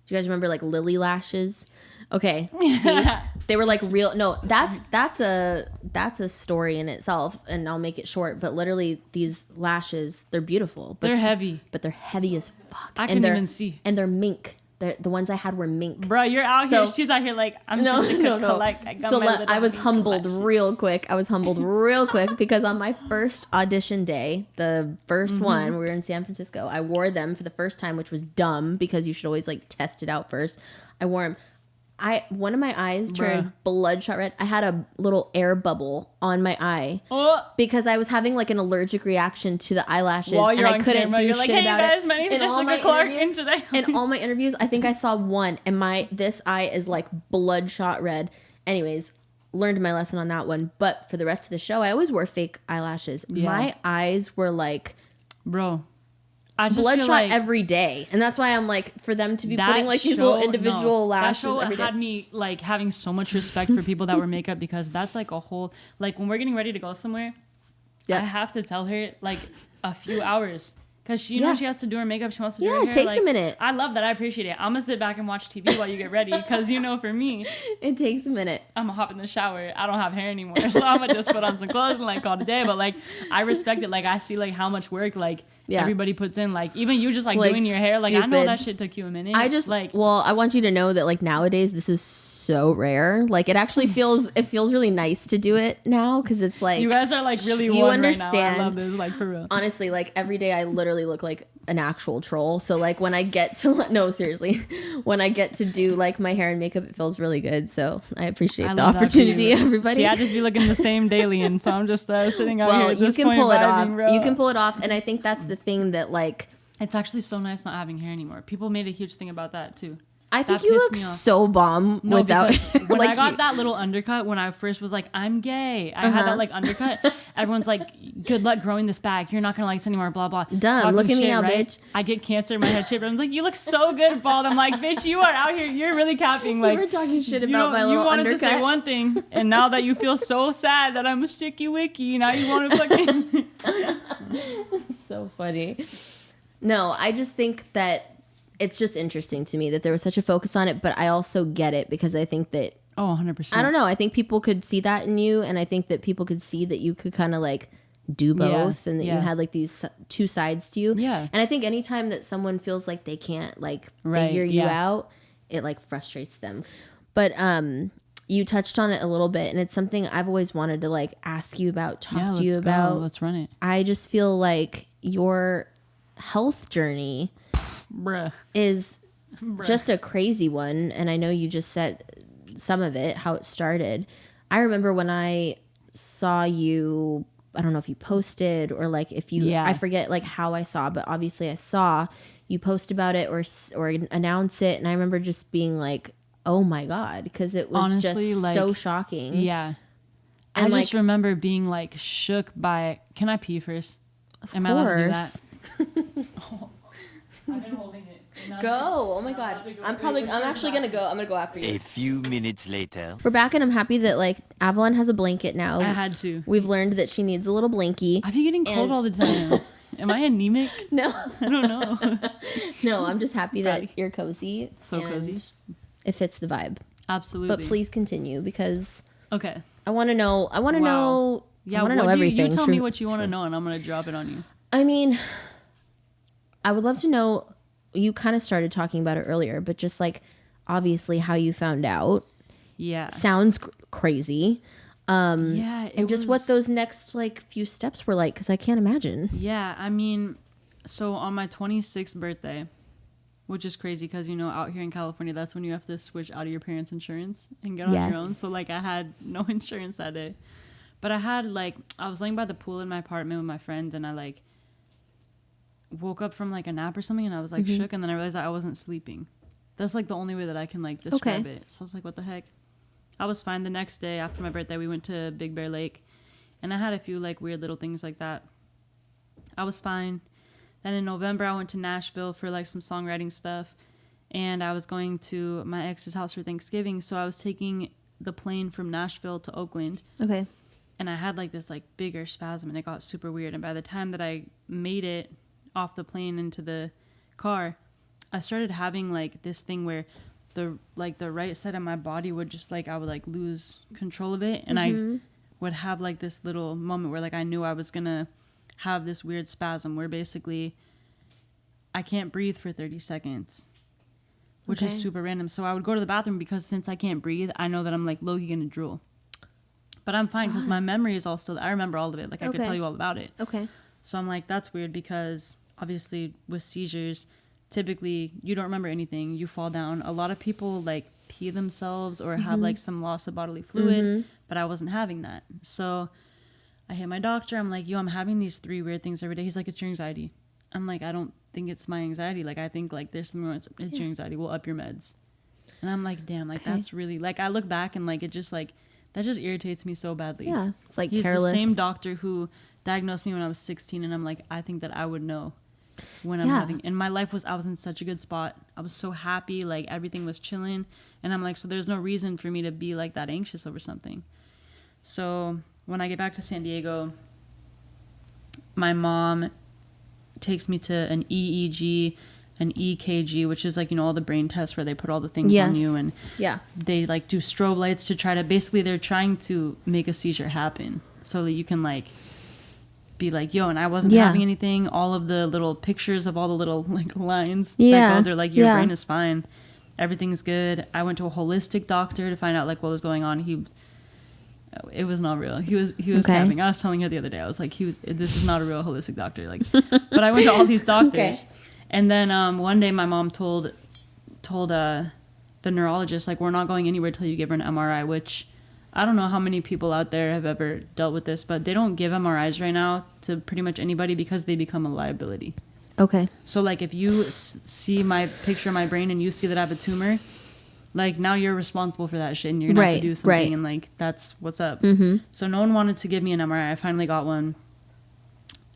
you guys remember like Lily lashes? Okay, see, they were like real. No, that's a story in itself, and I'll make it short. But literally, these lashes, they're beautiful, but They're heavy. but they're heavy as fuck. I And couldn't they're- even see. And they're mink. The ones I had were mink. Bro, you're out So- here. She's out here like, I'm just a collect. I got So my little I was mink humbled collection. real quick. I was humbled real quick because on my first audition day, the first one, we were in San Francisco, I wore them for the first time, which was dumb because you should always like test it out first. I wore them. One of my eyes turned bloodshot red. I had a little air bubble on my eye Oh, because I was having like an allergic reaction to the eyelashes, while and you're I on couldn't camera, do you're shit like, hey about guys, it. my name is In all my Jessica Clark, interviews- and today in all my interviews, I think I saw one, and this eye is like bloodshot red. Anyways, learned my lesson on that one. But for the rest of the show, I always wore fake eyelashes. Yeah. My eyes were like bro, I just feel bloodshot like every day, and that's why I'm like, for them to be that putting like these little show- individual no, lashes that show every day. had me like having so much respect for people that wear makeup, because that's like a whole, like when we're getting ready to go somewhere, Yeah. I have to tell her like a few hours, because she knows she has to do her makeup, she wants to do her Yeah, hair. it takes a like, minute. I love that. I appreciate it. I'm gonna sit back and watch TV while you get ready, because for me, It takes a minute. I'm gonna hop in the shower. I don't have hair anymore, so I'm gonna just put on some clothes and like call it a day. But like, I respect it. Like, I see like how much work like everybody puts in. Like, even you just like It's, like, doing your hair. Like, I know stupid. that shit took you a minute. I just like, well, I want you to know that like nowadays this is so rare. Like it actually feels really nice to do it now because it's like you guys are like really you one understand. right now. I love this, like for real. Honestly, like every day I literally look like an actual troll. So like when I get to no seriously, when I get to do like my hair and makeup, it feels really good. So I appreciate the love that for opportunity, you. everybody. See, I just be looking the same daily, and so I'm just sitting out here. well, At you this can point pull it vibing, off. bro. You can pull it off, and I think that's the thing that like It's actually so nice not having hair anymore. People made a huge thing about that too. I think That you pissed look me off. so bomb No, without because when like I got you- that little undercut, when I first was like, I'm gay, I had that like undercut. Everyone's like, good luck growing this back. You're not gonna like this anymore, blah, blah. Dumb. Talking Look at me shit, now, right? bitch. I get cancer in my head shape. I'm like, you look so good, bald. I'm like, bitch, you are out here. You're really capping. Like, you were talking shit you about know, my little you wanted undercut. to say one thing, and now that you feel so sad that I'm a sticky wicky, now you want to fucking... So funny. No, I just think that it's just interesting to me that there was such a focus on it, but I also get it because I think that Oh, 100%. I don't know. I think people could see that in you, and I think that people could see that you could kind of like do both, and that you had like these two sides to you. Yeah. And I think anytime that someone feels like they can't like Right, figure you yeah. out, it like frustrates them. But you touched on it a little bit, and it's something I've always wanted to like ask you about, talk to you let's go. about. Let's run it. I just feel like your health journey Bruh. is just a crazy one, and I know you just said some of it, how it started. I remember when I saw you, I don't know if you posted or like if you I forget like how I saw, but obviously I saw you post about it or announce it, and I remember just being like, oh my god, because it was Honestly, just like, so shocking. Yeah. And I like, just remember being like shook by. Can I pee first? Am I allowed to do that? I've been holding it. Go. Oh my god. I'm actually gonna go. I'm gonna go after you. A few minutes later. We're back, and I'm happy that like Avalon has a blanket now. I had to. We've learned that she needs a little blankie. I've been getting cold And- all the time. Am I anemic? No, I don't know. no, I'm just happy that you're cozy. So and cozy. It fits the vibe. Absolutely. But please continue because Okay. I want to know. I want to Wow. know. Yeah. I want to know what do everything. You tell me what you want to know, and I'm gonna drop it on you. I mean, I would love to know. You kind of started talking about it earlier, but just like obviously how you found out Yeah. sounds crazy. Yeah. And just what those next like few steps were like, because I can't imagine. Yeah. I mean, so on my 26th birthday, which is crazy because, you know, out here in California, that's when you have to switch out of your parents' insurance and get on your own. So, like, I had no insurance that day. But I had, like, I was laying by the pool in my apartment with my friends, and I, like, woke up from, like, a nap or something, and I was, like, shook, and then I realized that I wasn't sleeping. That's, like, the only way that I can, like, describe it. So I was like, what the heck? I was fine. The next day after my birthday, we went to Big Bear Lake, and I had a few like weird little things like that. I was fine. Then in November, I went to Nashville for like some songwriting stuff, and I was going to my ex's house for Thanksgiving. So I was taking the plane from Nashville to Oakland. Okay. And I had like this like bigger spasm, and it got super weird. And by the time that I made it off the plane into the car, I started having like this thing where the right side of my body would just like, I would like lose control of it, and I would have like this little moment where like I knew I was gonna have this weird spasm where basically I can't breathe for 30 seconds, which is super random. So I would go to the bathroom because since I can't breathe, I know that I'm like low-key gonna drool. But I'm fine because my memory is all still, I remember all of it. Like I could tell you all about it. Okay. So I'm like, that's weird because obviously with seizures, typically you don't remember anything. You fall down. A lot of people like pee themselves or have like some loss of bodily fluid, but I wasn't having that. So I hit my doctor. I'm like, yo, I'm having these 3 weird things every day. He's like, it's your anxiety. I'm like, I don't think it's my anxiety. Like, I think like there's something wrong. It's your anxiety. We'll up your meds. And I'm like, damn, like that's really, like I look back and like it just like, that just irritates me so badly. Yeah. It's like He's careless. the same doctor who diagnosed me when I was 16. And I'm like, I think that I would know when I'm having, and my life was, I was in such a good spot. I was so happy. Like everything was chilling. And I'm like, so there's no reason for me to be like that anxious over something. So when I get back to San Diego, my mom takes me to an EEG, an EKG, which is like, you know, all the brain tests where they put all the things on you, and they like do strobe lights to try to, basically they're trying to make a seizure happen so that you can like be like, yo, and I wasn't having anything. All of the little pictures of all the little like lines that go, they're like, your brain is fine, everything's good. I went to a holistic doctor to find out like what was going on. It was not real. He was capping. I was telling her the other day, I was like, this is not a real holistic doctor. Like, but I went to all these doctors. And then one day my mom told the neurologist, like, we're not going anywhere till you give her an MRI, which I don't know how many people out there have ever dealt with this, but they don't give MRIs right now to pretty much anybody because they become a liability. Okay. So like if you see my picture of my brain and you see that I have a tumor, like now you're responsible for that shit and you're gonna have to do something, and like that's what's up. So no one wanted to give me an MRI. I finally got one,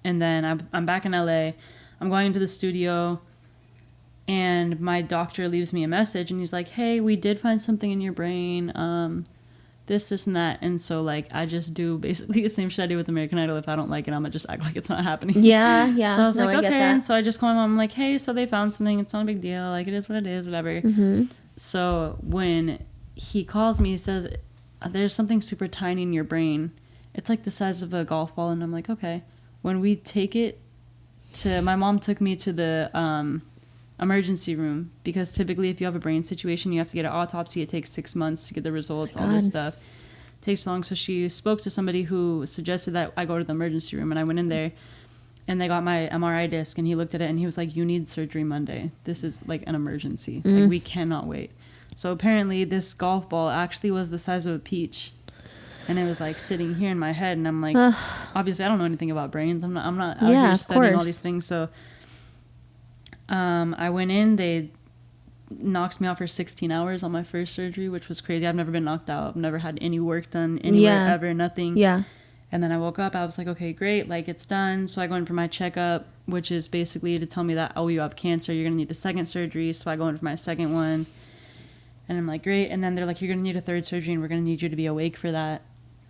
and then I'm back in LA. I'm going into the studio, and my doctor leaves me a message, and he's like, hey, we did find something in your brain, this and that. And so like I just do basically the same shit I do with American Idol. If I don't like it, I'm gonna just act like it's not happening. Yeah. So I was like, okay. And so I just call my mom, I'm like, hey, so they found something, it's not a big deal, like it is what it is, whatever. So when he calls me, he says, there's something super tiny in your brain. It's like the size of a golf ball. And I'm like, okay. When we take it to, my mom took me to the emergency room, because typically if you have a brain situation, you have to get an autopsy. It takes 6 months to get the results, all this stuff. It takes long. So she spoke to somebody who suggested that I go to the emergency room, and I went in there, and they got my MRI disc, and he looked at it and he was like, you need surgery Monday. This is like an emergency. Like we cannot wait. So apparently this golf ball actually was the size of a peach, and it was like sitting here in my head, and I'm like, obviously I don't know anything about brains. I'm not out here studying all these things. So I went in, they knocked me out for 16 hours on my first surgery, which was crazy. I've never been knocked out. I've never had any work done anywhere ever, nothing. And then I woke up, I was like, okay, great, like it's done. So I go in for my checkup, which is basically to tell me that, oh, you have cancer, you're gonna need a second surgery. So I go in for my second one, and I'm like, great. And then they're like, you're gonna need a third surgery, and we're gonna need you to be awake for that.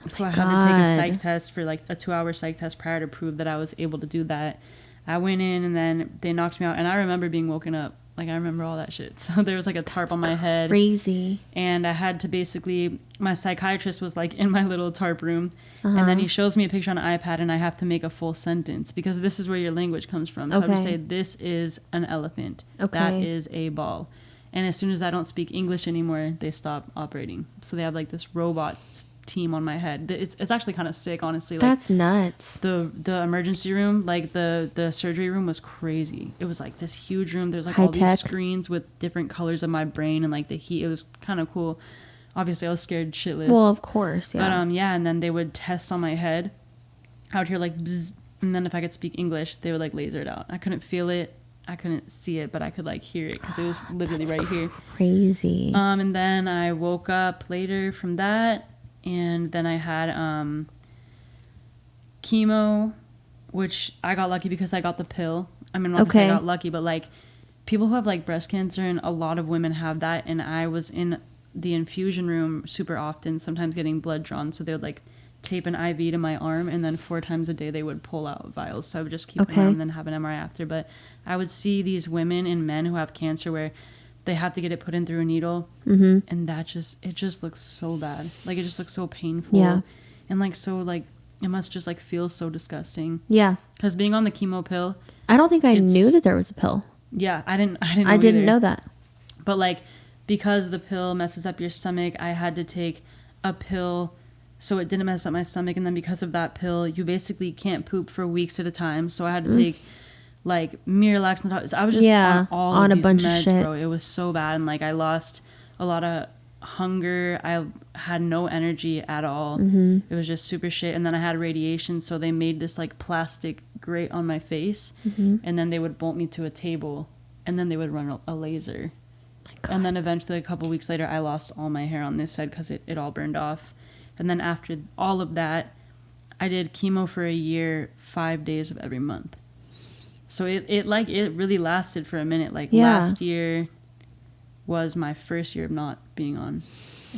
So I had to take a psych test, for like a 2-hour psych test prior to prove that I was able to do that. I went in, and then they knocked me out, and I remember being woken up. Like, I remember all that shit. So there was like a tarp on my head. Crazy. And I had to basically, my psychiatrist was like in my little tarp room. And then he shows me a picture on an iPad, and I have to make a full sentence, because this is where your language comes from. So I would say, this is an elephant. That is a ball. And as soon as I don't speak English anymore, they stop operating. So they have like this robot team on my head. It's actually kind of sick, honestly. Like, that's nuts. The emergency room, like the surgery room, was crazy. It was like this huge room. There's like High all tech. these screens with different colors of my brain, and like the heat. It was kind of cool. Obviously I was scared shitless. Well, of course, yeah. But and then they would test on my head. I would hear like bzzz, and then if I could speak English, they would like laser it out. I couldn't feel it. I couldn't see it, but I could like hear it because it was literally right here. Crazy. And then I woke up later from that, and then I had chemo, which I got lucky because I got the pill. I mean, I'm not gonna say I got lucky, but like people who have like breast cancer, and a lot of women have that, and I was in the infusion room super often, sometimes getting blood drawn, so they would like tape an IV to my arm, and then 4 times a day they would pull out vials, so I would just keep them and then have an MRI after. But I would see these women and men who have cancer where they have to get it put in through a needle, and it just looks so bad. Like it just looks so painful, and like so like it must just like feel so disgusting. Yeah, because being on the chemo pill, I don't think I knew that there was a pill. Yeah, I didn't know that. But like because the pill messes up your stomach, I had to take a pill so it didn't mess up my stomach, and then because of that pill, you basically can't poop for weeks at a time. So I had to take like Miralax, and I was just on all of these meds, of shit, bro. It was so bad, and like I lost a lot of hunger. I had no energy at all. It was just super shit. And then I had radiation, so they made this like plastic grate on my face, and then they would bolt me to a table, and then they would run a laser. And then eventually a couple weeks later I lost all my hair on this head because it all burned off. And then after all of that, I did chemo for a year, 5 days of every month. So it really lasted for a minute. Like last year was my first year of not being on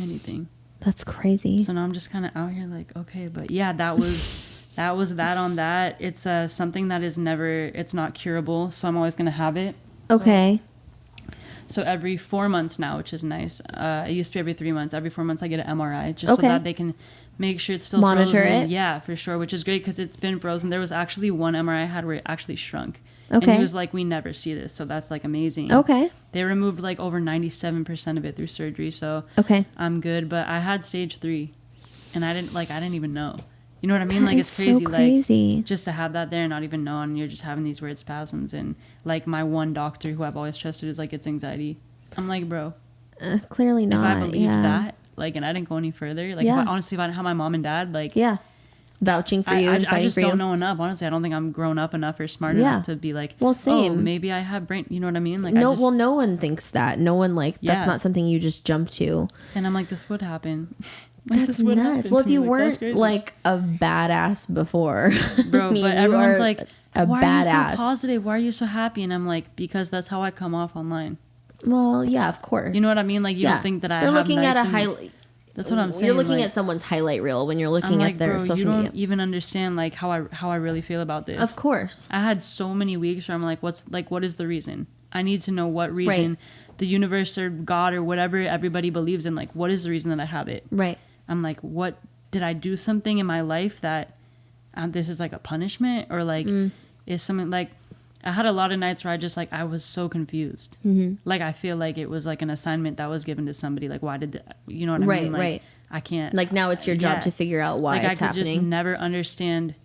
anything. That's crazy. So now I'm just kind of out here like, okay, but yeah, that was that on that. It's something that is it's not curable, so I'm always going to have it. Okay. So every 4 months now, which is nice. It used to be every 3 months. Every 4 months I get an MRI just so that they can make sure it's still monitor frozen. It. Yeah, for sure, which is great because it's been frozen. There was actually one MRI I had where it actually shrunk. And he was like, we never see this, so that's like amazing. Okay. They removed like over 97% of it through surgery, so I'm good. But I had stage 3, and I didn't even know. You know what I mean? Like, it's crazy. So crazy. Like, just to have that there and not even know, and you're just having these weird spasms. And, like, my one doctor who I've always trusted is like, it's anxiety. I'm like, bro. Clearly not. If I believed that, like, and I didn't go any further, like, if I didn't have my mom and dad, like. Vouching for you and fighting for you. I just don't know enough. Honestly, I don't think I'm grown up enough or smart enough to be like, well, same. Oh, maybe I have brain. You know what I mean? Like, no one thinks that. No one that's not something you just jump to. And I'm like, this would happen. Like, that's nuts. Well, if you weren't like a badass before, bro, but everyone's like, why are you so positive? Why are you so happy? And I'm like, because that's how I come off online. Well, yeah, of course. You know what I mean? Like, you don't think that I have looking at a highlight. That's what I'm saying. You're looking at someone's highlight reel when you're looking at their social media. You don't even understand like how I really feel about this. Of course. I had so many weeks where I'm like, what is the reason? I need to know what reason the universe or God or whatever everybody believes in. Like, what is the reason that I have it? Right. I'm like, what did I do something in my life that this is like a punishment, or like is something like. I had a lot of nights where I was so confused. Like, I feel like it was like an assignment that was given to somebody. Like, why did, you know what I mean? Like, I can't. Like, now it's your job to figure out why it's happening. I could just never understand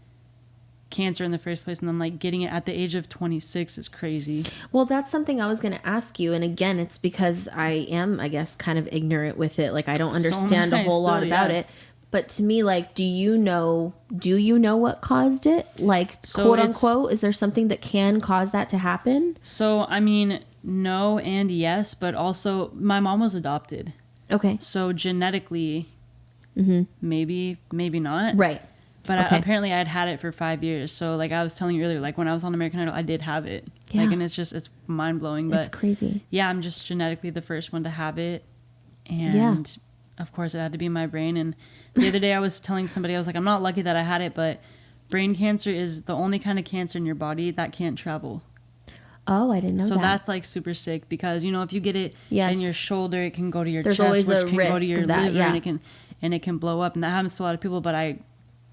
cancer in the first place. And then, like, getting it at the age of 26 is crazy. Well, that's something I was going to ask you. And again, it's because I am, I guess, kind of ignorant with it. Like, I don't understand a whole lot about it. But to me, like, do you know what caused it? Like, so quote unquote, is there something that can cause that to happen? So, I mean, no and yes, but also my mom was adopted. Okay. So genetically, maybe not. Right. But apparently I had it for 5 years. So, like I was telling you earlier, like when I was on American Idol, I did have it. Yeah. Like, and it's mind blowing. But it's crazy. Yeah, I'm just genetically the first one to have it. And of course it had to be in my brain. And the other day I was telling somebody, I was like, I'm not lucky that I had it, but brain cancer is the only kind of cancer in your body that can't travel. Oh, I didn't know that. So that's like super sick because, you know, if you get it in your shoulder, it can go to your chest, which can go to your liver, and it can blow up. And that happens to a lot of people, but I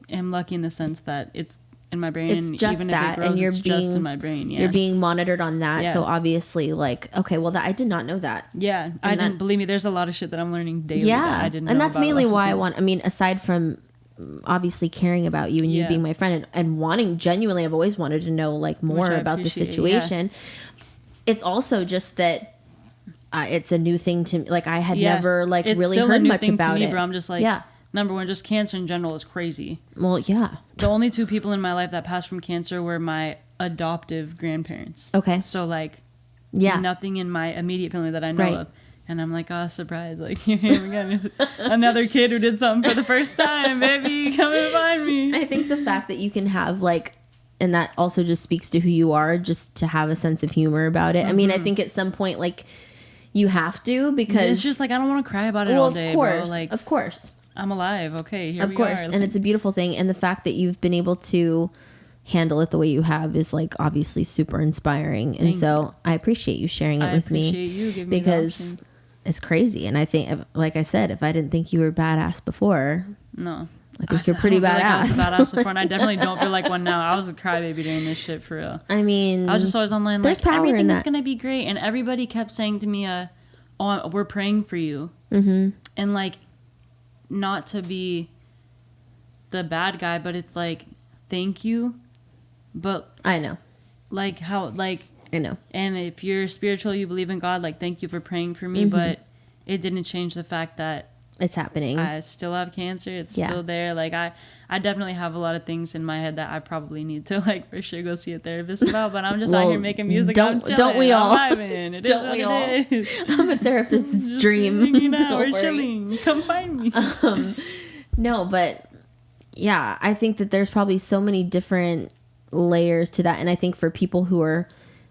am lucky in the sense that it's in my brain. It's and just even that, if it grows, and you're it's just in my brain. Yeah. You're being monitored on that. Yeah. So obviously, like, okay, well, I did not know that. Yeah, I didn't believe me. There's a lot of shit that I'm learning daily. Yeah, that I didn't know and that's about mainly why I mean, aside from obviously caring about you and you being my friend and wanting genuinely, I've always wanted to know like more about the situation. It's also just that it's a new thing to me. Like, I had never like it's really heard much about to me, it. Bro, I'm just like, number one, just cancer in general is crazy. Well, yeah. The only two people in my life that passed from cancer were my adoptive grandparents. Okay. So like, Yeah. nothing in my immediate family that I know Right. of. And I'm like, oh, surprise. Like, here we go. Another kid who did something for the first time. Baby, come and find me. I think the fact that you can have like, and that also just speaks to who you are, just to have a sense of humor about it. I mean, I think at some point, like, you have to, because It's just like, I don't want to cry about it all day, bro. Like, of course. I'm alive. Okay, here Of we course. are. And it's a beautiful thing. And the fact that you've been able to handle it the way you have is like obviously super inspiring. And so I appreciate you sharing it with me, you giving me the because option. it's crazy. And I think, like I said, if I didn't think you were badass before, No. I think you're pretty I don't feel like I was badass. badass before, and I definitely don't feel like one now. I was a crybaby doing this shit for real. I mean, I was just always online there's like, power in everything is that. going to be great. And everybody kept saying to me, oh, we're praying for you. Mm-hmm. And like, not to be the bad guy, but it's like, thank you. But I know. like how, like, I know. and if you're spiritual, you believe in God, like, thank you for praying for me. But it didn't change the fact that It's happening. I still have cancer. It's still there. Like, I definitely have a lot of things in my head that I probably need to, like, for sure go see a therapist about. But I'm just out here making music. Don't we all? It is Don't what we it all? is. I'm a therapist's Just dream. hanging out, Don't we're worry. chilling. Come find me. No, but yeah, I think that there's probably so many different layers to that. And I think for people who are,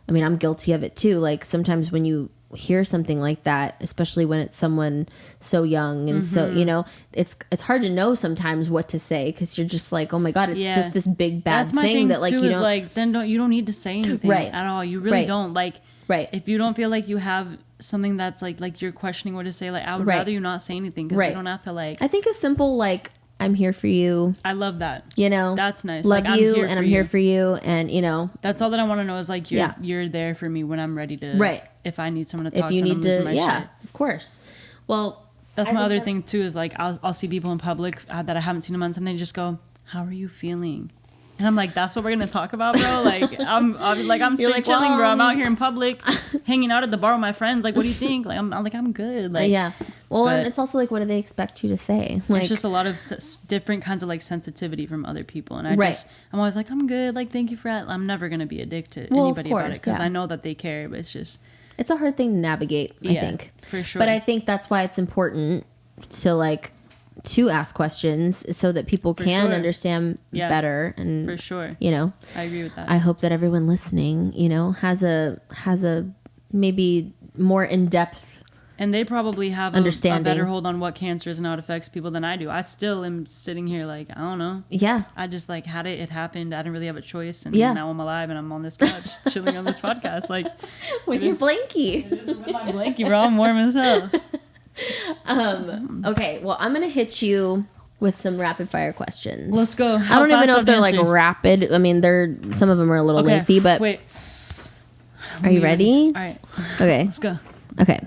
I mean, I'm guilty of it too. Like sometimes when you hear something like that, especially when it's someone so young and so, you know, it's hard to know sometimes what to say, because you're just like, oh my God, it's just this big bad That's my thing that like, too, you is don't, like, then you don't need to say anything Right. at all. You really Right. don't. Like, right. if you don't feel like you have something that's like you're questioning what to say, like, I would Right. rather you not say anything, because Right. you don't have to, like, I think a simple, like, I'm here for you, I love that. you know, That's nice. love Like, you, and I'm here for you. And, you know, That's all that I want to know is like Yeah. you're there for me when I'm ready to. Right. If I need someone to talk if you to, and need I'm losing to, my yeah, shit. of course. Well, That's I my think other thing too, is like I'll see people in public that I haven't seen in months, and they just go, "How are you feeling?" And I'm like, "That's what we're gonna talk about, bro." Like I'm straight like, chilling, well, bro. I'm out here in public, hanging out at the bar with my friends. Like, what do you think? Like I'm good. Like, yeah. Well, but- and it's also like, what do they expect you to say? Like, it's just a lot of different kinds of like sensitivity from other people, and Right. I'm always like, I'm good. Like, thank you for that. I'm never gonna be a dick to Well, of anybody about it, course, because yeah. I know that they care, but it's just. it's a hard thing to navigate, I Yeah, think. for sure. But I think that's why it's important to ask questions, so that people can sure. understand Yeah, better. And for sure. you know, I agree with that. I hope that everyone listening, you know, has a maybe more in-depth. And they probably have a Understanding. better hold on what cancer is and how it affects people than I do. I still am sitting here like, I don't know. Yeah. I just like had it. It happened. I didn't really have a choice. And Yeah. now I'm alive and I'm on this couch chilling on this podcast. Like, With your blankie. with my blankie, bro. I'm warm as hell. Okay, well, I'm gonna hit you with some rapid fire questions. Let's go. I How don't even fast know are if they're like answers? rapid. I mean, some of them are a little lengthy, but Wait. are you ready? All right. Okay. Let's go. Okay.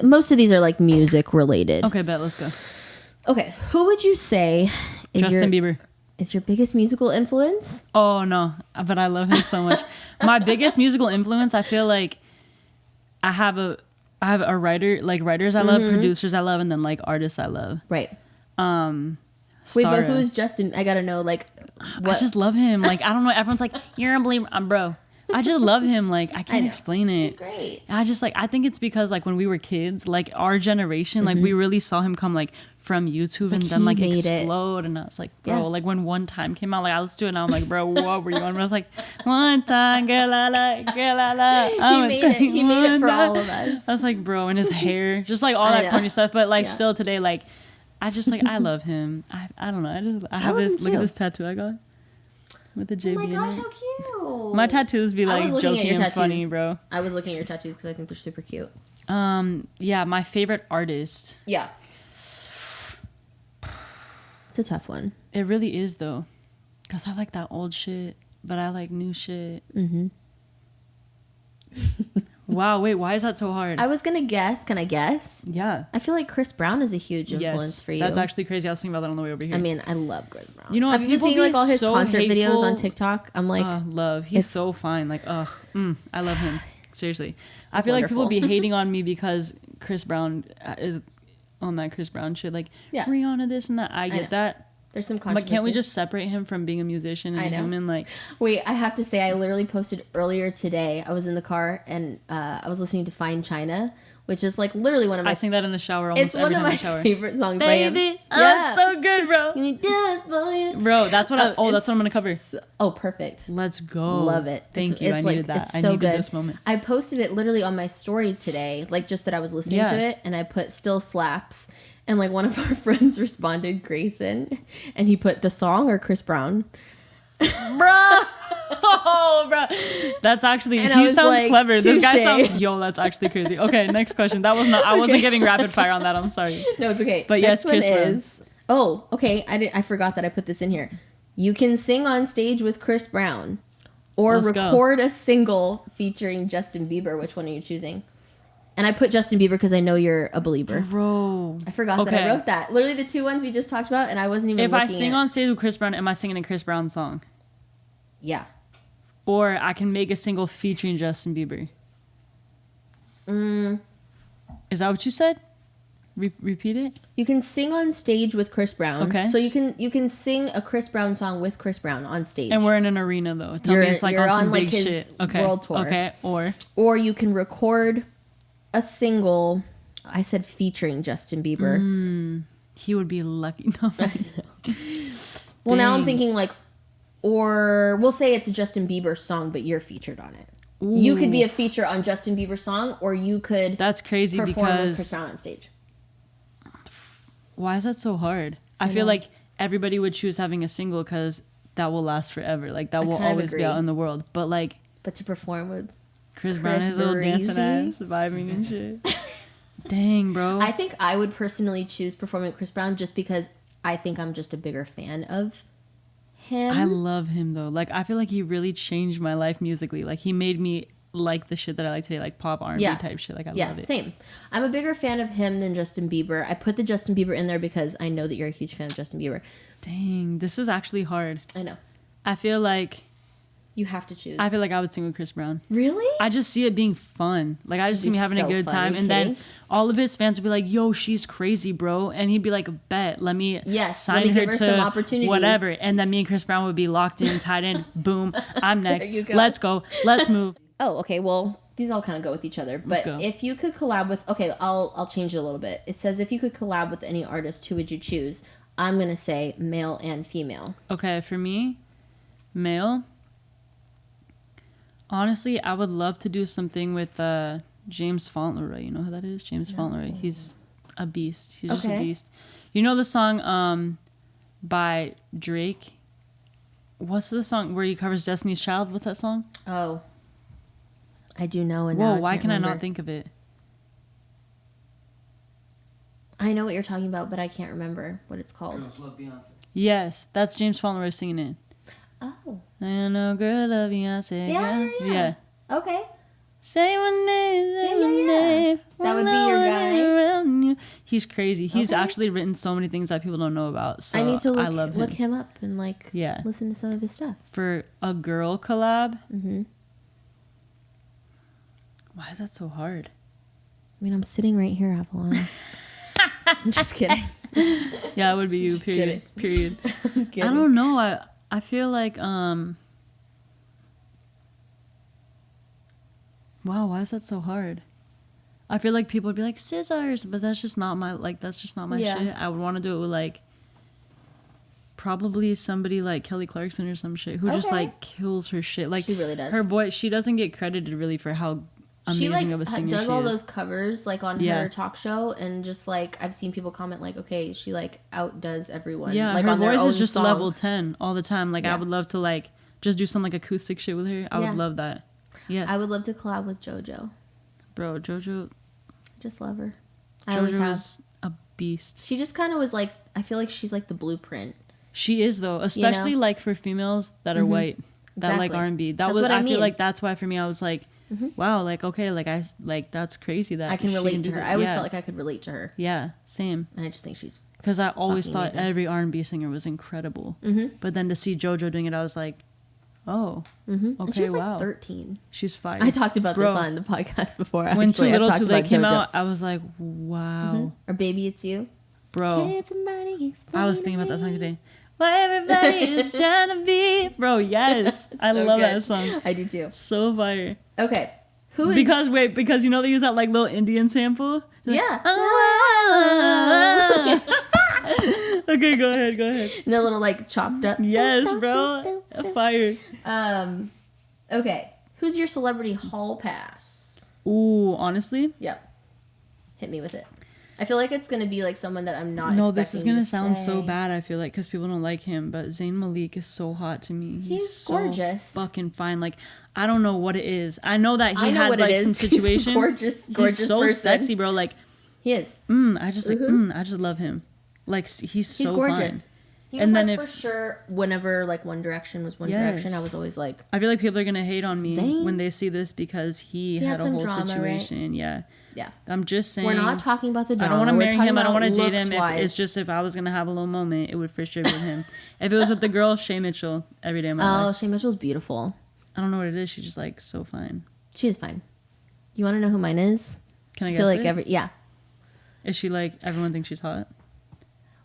Most of these are like music related. Okay, bet. Let's go. Okay. Who would you say Justin Bieber. is your biggest musical influence? Oh, no. But I love him so much. My biggest musical influence, I feel like I have a writer, like writers I love, producers I love, and then like artists I love. Right. Wait, but Stara. who's Justin? I gotta know, like, what? I just love him. Like, I don't know. Everyone's like, you're a believer. Bro. I just love him. Like, I can't know. explain it. He's great. I just like, I think it's because like when we were kids, like our generation, like we really saw him come like from YouTube and like then he like made it. explode. And I was like, bro, Yeah. like when One Time came out, like I listened to it and I'm like, bro, what were you on? And I was like, one time, girl, la la, girl, la la. He made it for all of us. I was like, bro, and his hair, just like all I that know. corny stuff. But like Yeah. still today, like I just like, I love him. I don't know. I have love this, him look at too. this tattoo I got with the Oh JB my in gosh, it. how cute! My tattoos be I was like looking at joking your and funny, tattoos. bro. I was looking at your tattoos because I think they're super cute. Yeah, my favorite artist. Yeah. It's a tough one. It really is though, cause I like that old shit, but I like new shit. Mm-hmm. Wow, wait, why is that so hard? I was gonna guess. Can I guess? Yeah. I feel like Chris Brown is a huge influence Yes, for you. that's actually crazy. I was thinking about that on the way over here. I mean, I love Chris Brown. You know, have you been people seeing like be all his so concert videos on hateful. TikTok? I'm like, love. He's it's- so fine. Like, I love him. Seriously, I It's feel like people wonderful. be hating on me because Chris Brown is on that Chris Brown shit. Like Yeah. Rihanna, this and that. I know. get that. There's some But controversy. can't we just separate him from being a musician and I know. him and like... Wait, I have to say, I literally posted earlier today. I was in the car and I was listening to Fine China, which is like literally one of my... I sing that in the shower almost every time in the shower. It's one of my favorite songs by him. Baby, oh, so good, bro. Can you do it for you? Bro, that's what that's what I'm gonna cover. Perfect. Let's go. Love it. Thank you. I needed that. I needed this moment. I posted it literally on my story today, like just that I was listening to it, and I put still slaps. And like one of our friends responded, Grayson, and he put the song or Chris Brown. Bro. Oh, bro. That's actually, and he sounds like, clever. touche. This guy sounds, yo, that's actually crazy. Okay, next question. That was not, I wasn't giving rapid fire on that. I'm sorry. No, it's okay. But next yes, Chris Brown. is, oh, okay. I forgot that I put this in here. You can sing on stage with Chris Brown or record a single featuring Justin Bieber. Which one are you choosing? And I put Justin Bieber because I know you're a believer. Bro. I forgot that I wrote that. Literally the two ones we just talked about, and I wasn't even looking If I sing on stage with Chris Brown, am I singing a Chris Brown song? Yeah. Or I can make a single featuring Justin Bieber. Is that what you said? Repeat it? You can sing on stage with Chris Brown. Okay. So you can sing a Chris Brown song with Chris Brown on stage. And we're in an arena, though. Tell me it's like you're on some like big his shit. Okay. world tour. Okay, Or you can record a single, I said featuring Justin Bieber. He would be lucky. No. Well, now I'm thinking like, or we'll say it's a Justin Bieber song, but you're featured on it. Ooh. You could be a feature on Justin Bieber's song, or you could that's crazy perform because with Chris Brown on stage. Why is that so hard? I feel like everybody would choose having a single because that will last forever. Like that will always be out in the world. But to perform with Chris Brown, his little dancing ass, vibing and shit. Dang, bro. I think I would personally choose performing with Chris Brown just because I think I'm just a bigger fan of him. I love him though. Like I feel like he really changed my life musically. Like he made me like the shit that I like today, like pop R&B type shit. Like I love it. Same. I'm a bigger fan of him than Justin Bieber. I put the Justin Bieber in there because I know that you're a huge fan of Justin Bieber. Dang, this is actually hard. I know. I feel like you have to choose. I feel like I would sing with Chris Brown. Really? I just see it being fun. Like I just see me having a good time, and then all of his fans would be like, "Yo, she's crazy, bro," and he'd be like, "Bet, let me sign her to some opportunities. Whatever." And then me and Chris Brown would be locked in, tied in. Boom, I'm next. Let's go. Let's move. Oh, okay. Well, these all kind of go with each other. But if you could collab with, I'll change it a little bit. It says if you could collab with any artist, who would you choose? I'm gonna say male and female. Okay, for me, male. Honestly, I would love to do something with James Fauntleroy. You know who that is? James Fauntleroy. He's a beast. He's just a beast. You know the song by Drake? What's the song where he covers Destiny's Child? What's that song? Oh. I do know. And whoa, why can I not think of it? I know what you're talking about, but I can't remember what it's called. Girls Love Beyonce. Yes, that's James Fauntleroy singing it. Oh. I know, girl, love Beyonce. Yeah. Okay. Say my name, say my name. That would be your guy. He's crazy. He's actually written so many things that people don't know about. So I need to look him up and listen to some of his stuff. For a girl collab. Mm-hmm. Why is that so hard? I mean, I'm sitting right here, Avalon. I'm just kidding. Yeah, it would be you. Just period. kidding. Period. I don't know. I feel like wow, why is that so hard? I feel like people would be like scissors, but that's just not my shit. I would want to do it with probably somebody like Kelly Clarkson or some shit who just kills her shit. Like she really does. Her voice, she doesn't get credited really for how amazing of a singer she does is. all those covers on her talk show, and just I've seen people comment okay, she outdoes everyone. Yeah, her voice is just level 10 all the time. I would love to just do some acoustic shit with her. I would love that. Yeah, I would love to collab with JoJo. Bro, JoJo, just love her. JoJo is a beast. She just kind of was I feel like she's the blueprint. She is though, especially for females that are white that like R&B. I feel like that's why for me I was wow, okay, that's crazy that I can relate to her. I always felt like I could relate to her. Yeah, same. And I just think she's because I always thought every R&B singer was incredible. But then to see JoJo doing it, I was like, oh, okay, and she's wow. 13. She's fire. I talked about this on the podcast before. When Too Little Too Late came out, I was like, wow. Or Baby It's You. Bro, Can somebody explain I was thinking to about that song me? today. Why everybody is trying to be. Bro, yes. I So love good. that song. I do too. So fire. Okay. Who is... Because you know they use that like little Indian sample? Yeah. Okay, go ahead. And the little like chopped up. Yes, bro. Fire. Okay. Who's your celebrity hall pass? Ooh, honestly? Yep. Hit me with it. I feel like it's going to be like someone that I'm not No, this is expecting going you to sound say. so bad, I feel like, because people don't like him. But Zayn Malik is so hot to me. He's so gorgeous. fucking fine. Like, I don't know what it is. I know that I he know had what it like is. some situation. He's gorgeous He's so person. sexy, bro. Like, He is. I just love him. Like, he's so He's gorgeous. fine. He And was then like if- for sure whenever like One Direction was One Yes. Direction, I was always like, I feel like people are gonna hate on me Zayn? when they see this because he had had a some whole drama, right? situation. Yeah, yeah. I'm just saying. We're not talking about the I drama. don't want to We're marry talking him. I don't about want to date him. looks-wise. It's just if I was gonna have a little moment, it would for sure be with him. If it was with the girl Shay Mitchell, every day of my Oh, life. Shay Mitchell's beautiful. I don't know what it is. She's just like so fine. She is fine. You want to know who mine is? Can I I guess feel like it? yeah. Is she like everyone thinks she's hot?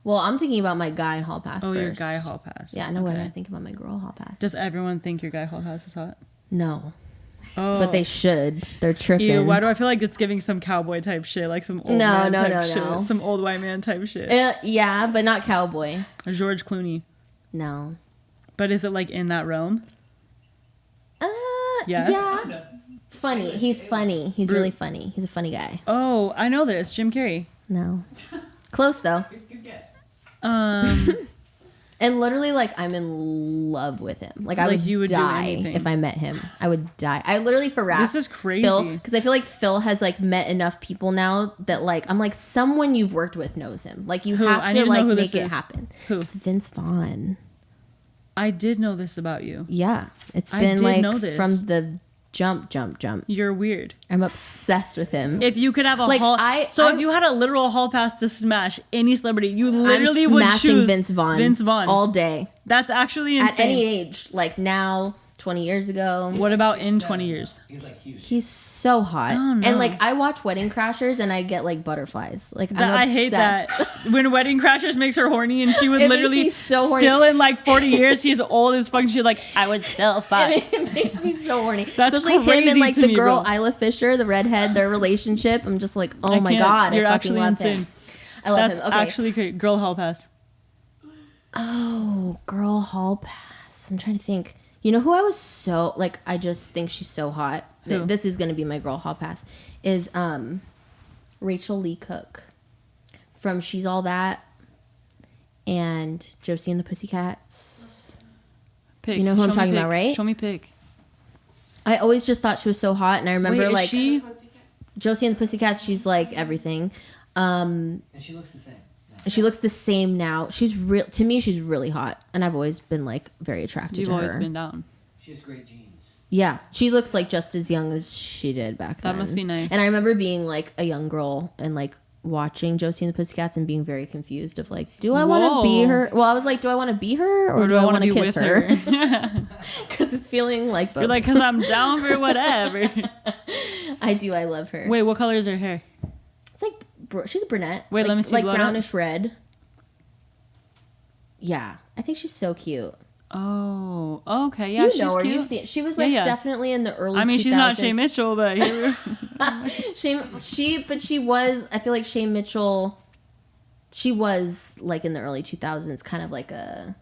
Well, I'm thinking about my guy hall pass Oh, first. your guy hall pass. Yeah, no way. Okay. I think about my girl hall pass. Does everyone think your guy hall pass is hot? No, Oh, but they should. They're tripping. Ew, why do I feel like it's giving some cowboy type shit, like some old No, man no, type no, shit, no. some old white man type shit? Yeah, but not cowboy. George Clooney. No. But is it like in that realm? Yeah? Yeah. Funny. He's funny. He's Bru- really funny. He's a funny guy. Oh, I know this. Jim Carrey. No. Close though. Good guess. And literally, like, I'm in love with him. Like, I Like, would, you would do die anything. if I met him. I would die. I literally harassed This is crazy. Phil because I feel like Phil has like met enough people now that like I'm like someone you've worked with knows him. Like you Who? have I to need to know like who make this it is. happen. Who? It's Vince Vaughn. I did know this about you. Yeah, it's I been did like know this. from the jump. You're weird. I'm obsessed with him. If you could have a Like, hall, I'm- if you had a literal hall pass to smash any celebrity, you literally I'm would smashing choose Vince Vaughn. Vince Vaughn all day That's actually insane. at any age. Like now, 20 years ago. What about in 20 years? He's like huge. He's so hot. Oh, no. And like I watch Wedding Crashers and I get like butterflies. Like I'm I obsessed. hate that. When Wedding Crashers makes her horny and she was It makes literally me so horny. still in like 40 years, he's old as fuck. She's like, I would still fuck. It makes me so horny. That's Especially him crazy and like to the me, girl bro. Isla Fisher, the redhead, their relationship. I'm just like, oh I my can't. god, You're I fucking actually love insane. him. I love That's him. Okay. actually great. Girl hall pass. Oh, girl hall pass. I'm trying to think. You know who I was so like? I just think she's so hot. Who? This is gonna be my girl hall pass. Is Rachel Lee Cook from She's All That and Josie and the Pussycats. Pick. You know who I'm Show me talking pick. about, right? Show me pick. I always just thought she was so hot, and I remember Wait, is like she? Josie and the Pussycats. She's like everything. And she looks the same. Yeah. She looks the same now. She's real to me. She's really hot, and I've always been like very attracted You've to always her. been down. She has great genes. Yeah, she looks like just as young as she did back then. That must be nice. And I remember being like a young girl and like watching Josie and the Pussycats and being very confused of like, do I want to be Whoa. her? Well, I was like, do I want to be her or do I want to be kiss with her? Because it's feeling like both. You're like, because I'm down for whatever. I do. I love her. Wait, what color is her hair? It's like she's a brunette. Wait, like, let me see, like blow it up. brownish red. Yeah, I think she's so cute. Oh, okay. Yeah, You she's know her. cute. You've seen. She was Yeah, like yeah. definitely in the early. I mean, 2000s. she's not Shay Mitchell, but She was. I feel like Shay Mitchell. She was like in the early 2000s, kind of like a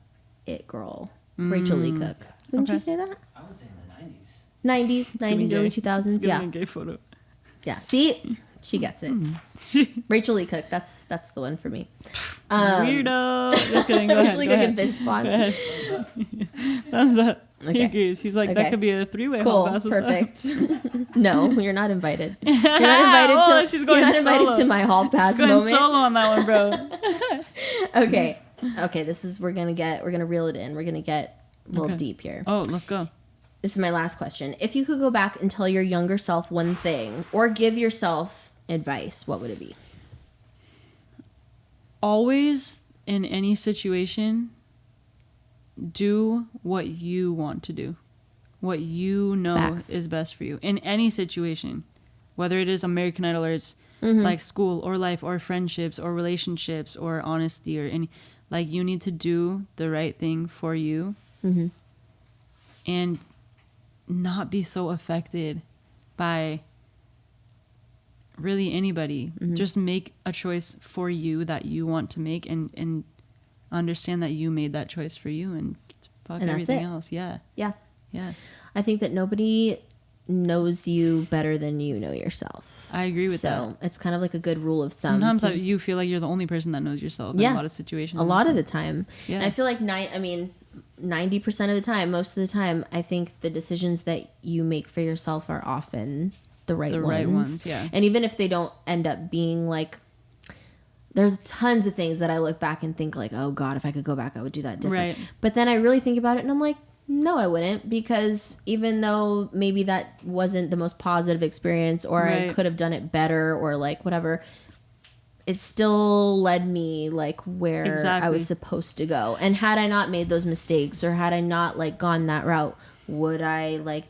it girl. Rachel Lee Cook. Wouldn't Okay. you say that? I would say in the 90s. 90s, early 2000s. Yeah, Gay photo. yeah. See, she gets it. Rachel Lee Cook. That's the one for me. Weirdo. Just kidding. Go ahead. Rachel Lee Go Cook and ahead. Vince Vaughn. Go ahead. Thumbs up. He Okay. agrees. He's like, Okay. that could be a three-way Cool, hall pass. What's up? perfect. No, you're not invited. You're not invited Oh, to. she's going You're not invited solo. to my hall pass She's going moment. solo on that one, bro. Okay, okay. This is we're gonna reel it in. We're gonna get a little Okay. deep here. Oh, let's go. This is my last question. If you could go back and tell your younger self one thing, or give yourself advice, what would it be? Always in any situation, do what you want to do. What you know Facts. is best for you. In any situation. whether it is American Idol or it's like school or life or friendships or relationships or honesty or any, like you need to do the right thing for you and not be so affected by really anybody. Just make a choice for you that you want to make and understand that you made that choice for you and fuck everything else. Yeah. I think that nobody knows you better than you know yourself. I agree with that. So it's kind of like a good rule of thumb. Sometimes you feel like you're the only person that knows yourself in a lot of situations. A lot of the time. Yeah. And I feel like 90% of the time, most of the time, I think the decisions that you make for yourself are often the right ones. Yeah. And even if they don't end up being like, there's tons of things that I look back and think like, oh God, if I could go back, I would do that different. Right. But then I really think about it and I'm like, no, I wouldn't, because even though maybe that wasn't the most positive experience or I could have done it better or like whatever, it still led me like where I was supposed to go. And had I not made those mistakes or had I not like gone that route, would I like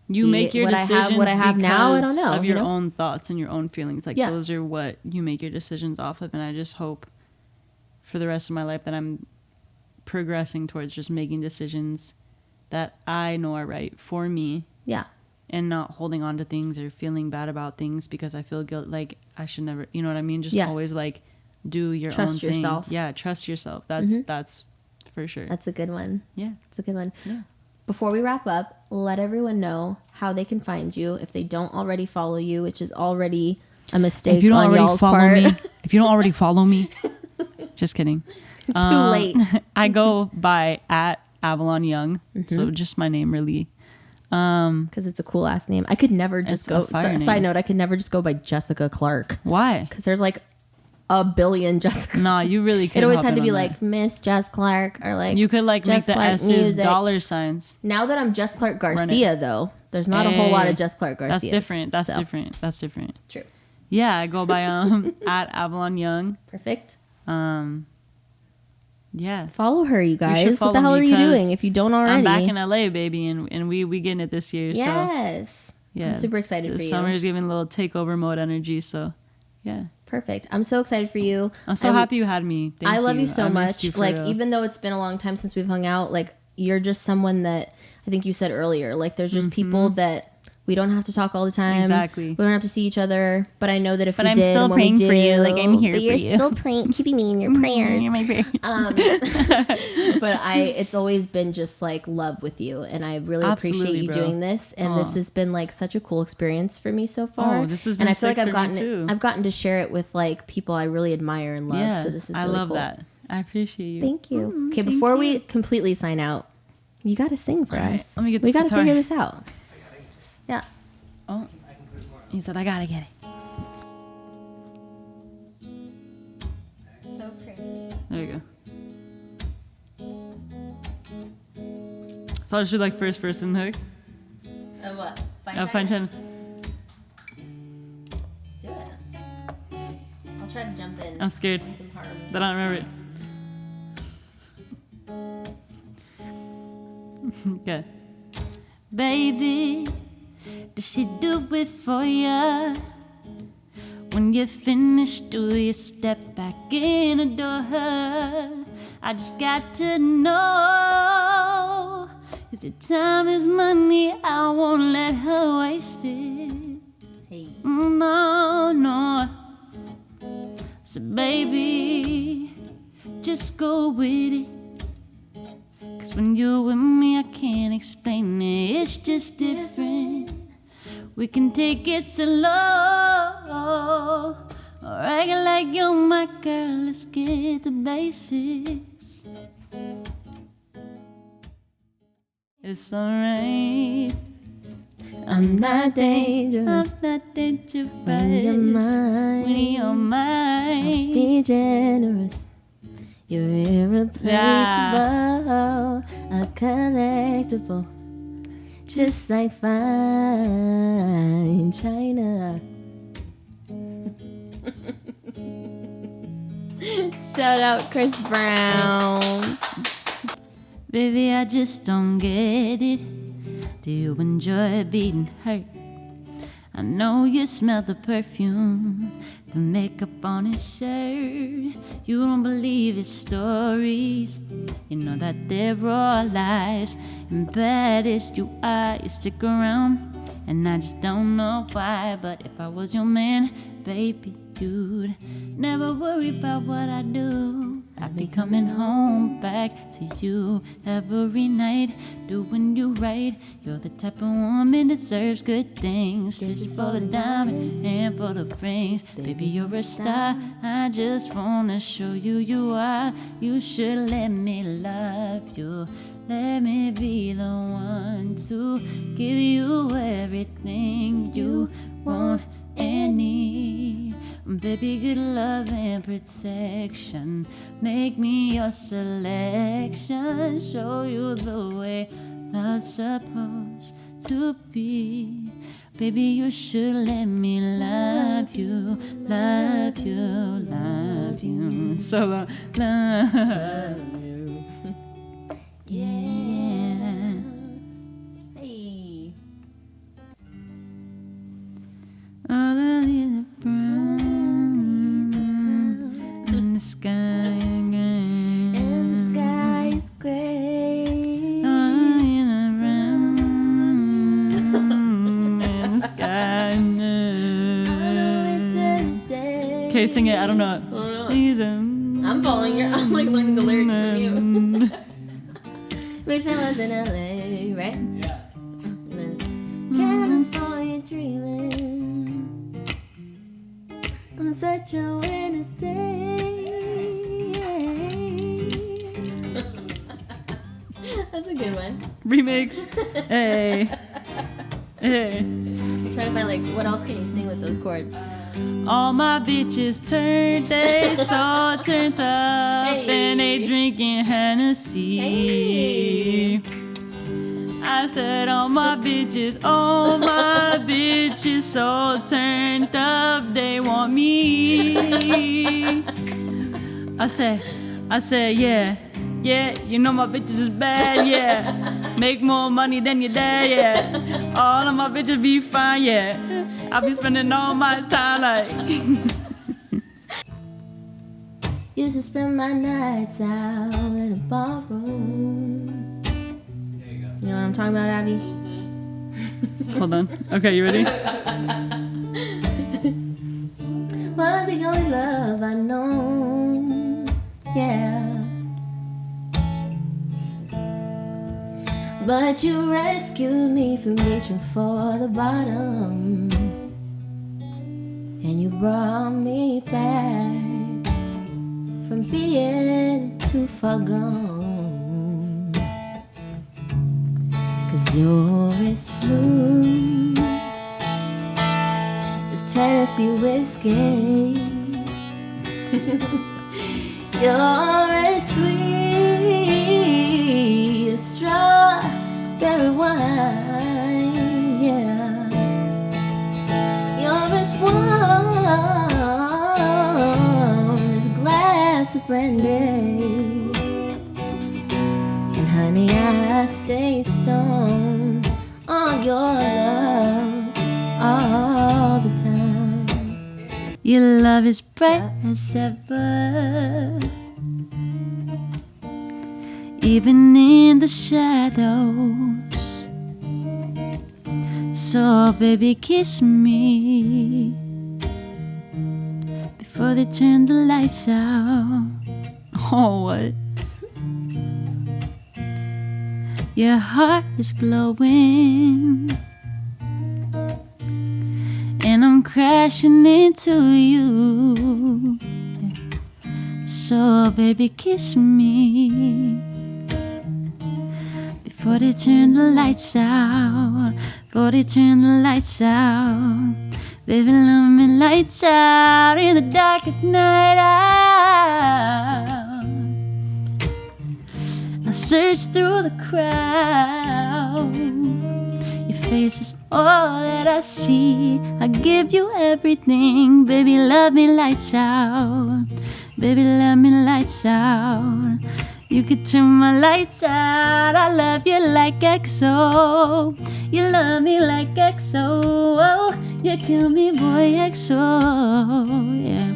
make your decisions what I have now? I don't know. Of your own thoughts and your own feelings. Like those are what you make your decisions off of. And I just hope for the rest of my life that I'm progressing towards just making decisions that I know are right for me. Yeah. And not holding on to things or feeling bad about things because I feel guilt. Like I should never, you know what I mean? Just always like do your own thing. Trust yourself. Yeah. Trust yourself. That's for sure. That's a good one. Yeah. It's a good one. Yeah. Before we wrap up, let everyone know how they can find you if they don't already follow you, which is already a mistake on y'all's part. If you don't already follow me, just kidding. Too late. I go by @Avalon Young, so just my name really. Because it's a cool ass name. I could never just go. Side note: I could never just go by Jessica Clark. Why? Because there's like a billion Jessica. Nah, you really could. It always had to be like Miss Jess Clark or like you could like Jess make the Clark S's music. dollar signs. Now that I'm Jess Clark Garcia, though, there's not a whole lot of Jess Clark Garcia. That's different. That's different. True. Yeah, I go by @Avalon Young. Perfect. Yeah. Follow her, you guys. What the hell are you doing if you don't already? I'm back in LA, baby, and we getting it this year. Yes. So, yeah. I'm super excited for you. Summer's giving a little takeover mode energy, so yeah. Perfect. I'm so excited for you. I'm so happy you had me. Thank I love you so much. Like, real. even though it's been a long time since we've hung out, like, you're just someone that I think you said earlier, like, there's just people that we don't have to talk all the time. Exactly. We don't have to see each other. But I know that if we I'm did, still praying for you. Like, I'm here for you. You're still praying, keeping me in your prayers. You're my prayer. But it's always been just like love with you, and I really appreciate you doing this. And this has been like such a cool experience for me so far. Oh, this has been and I feel like I've gotten to share it with like people I really admire and love. Yeah, so this is I really love cool. that. I appreciate you. Thank you. Okay, before we completely sign out, you got to sing for us. Let me get we this got to guitar. figure this out. Yeah. Oh, he said I gotta get it. So pretty. There you go. So I should like first person hook. What? Fine China. Do it. I'll try to jump in. I'm scared. On some harms. But I don't remember it. Okay. Baby, does she do it for ya? When you finish, do you step back in adore her? I just got to know. If your time is money, I won't let her waste it. Hey. No. So baby, just go with it. 'Cause when you're with me, I can't explain it. It's just different. We can take it slow, or act like you're my girl. Let's get the basics. It's alright. I'm not dangerous. I'm not dangerous. When you're mine, When you're mine. be generous. You're irreplaceable, a collectible, just like fine china. Shout out Chris Brown. Baby, I just don't get it. Do you enjoy being hurt? I I know you smell the perfume, the makeup on his shirt. You don't believe his stories, you know that they're all lies. And baddest you are, you stick around, and I just don't know why. But if I was your man, baby, you'd never worry about what I do. I'd be coming home back to you every night, doing you right. You're the type of woman that deserves good things, stitches full of diamonds and full of rings. Baby, you're a star, I just wanna show you you are. You should let me love you, let me be the one to give you everything you want and need. Baby, good love and protection, make me your selection, show you the way love's supposed to be. Baby, you should let me love you, love you, love you. Solo, love you. Yeah. Hey. All of the brown and the sky again. And the sky is gray. All in around and the sky. Okay, sing it. I don't know. I'm following your. I'm like learning the lyrics from you. Wish I was in LA, right? Yeah. California dreaming on such a Wednesday. That's a good one. Remix. Hey. Hey. I'm trying to find like what else can you sing with those chords? All my bitches turned, they so turned up, Hey. and they drinking Hennessy. Hey. I said, all my bitches so turned up, they want me. I said, yeah, you know my bitches is bad, yeah. Make more money than your dad, yeah. All of my bitches be fine, yeah. I be spending all my time like. Used to spend my nights out in a ballroom. There you go. You know what I'm talking about, Abby? Hold on. Okay, you ready? Was the only love I know, yeah. But you rescued me from reaching for the bottom, and you brought me back from being too far gone. 'Cause you're as smooth as Tennessee whiskey. You're as sweet as strawberry wine, yeah. You're as warm as a glass of brandy. And honey, I stay stoned on your love all the time. Your love is bright as ever, even in the shadows. So baby, kiss me before they turn the lights out. Oh, what? Your heart is glowing, and I'm crashing into you. So baby, kiss me before they turn the lights out. Before they turn the lights out. Baby, let me lights out in the darkest night out. I search through the crowd. Your face is all that I see. I give you everything. Baby, love me lights out. Baby, love me lights out. You could turn my lights out. I love you like XO. You love me like XO. Oh, you kill me, boy, XO. Yeah.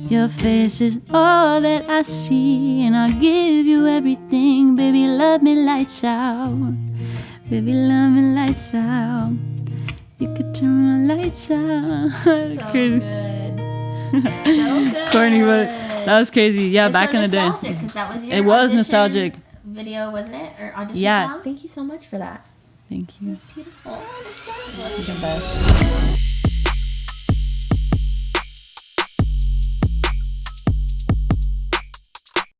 Your face is all that I see, and I'll give you everything. Baby, love me lights out. Baby, love me lights out. You could turn my lights out. So good. So good. Corny, but that was crazy. Yeah, It's back so in the day. nostalgic, 'cause that was your It was audition nostalgic. video, wasn't it? Or audition Yeah. song? Thank you so much for that. Thank you. It's beautiful. Oh, nostalgic. You're the best.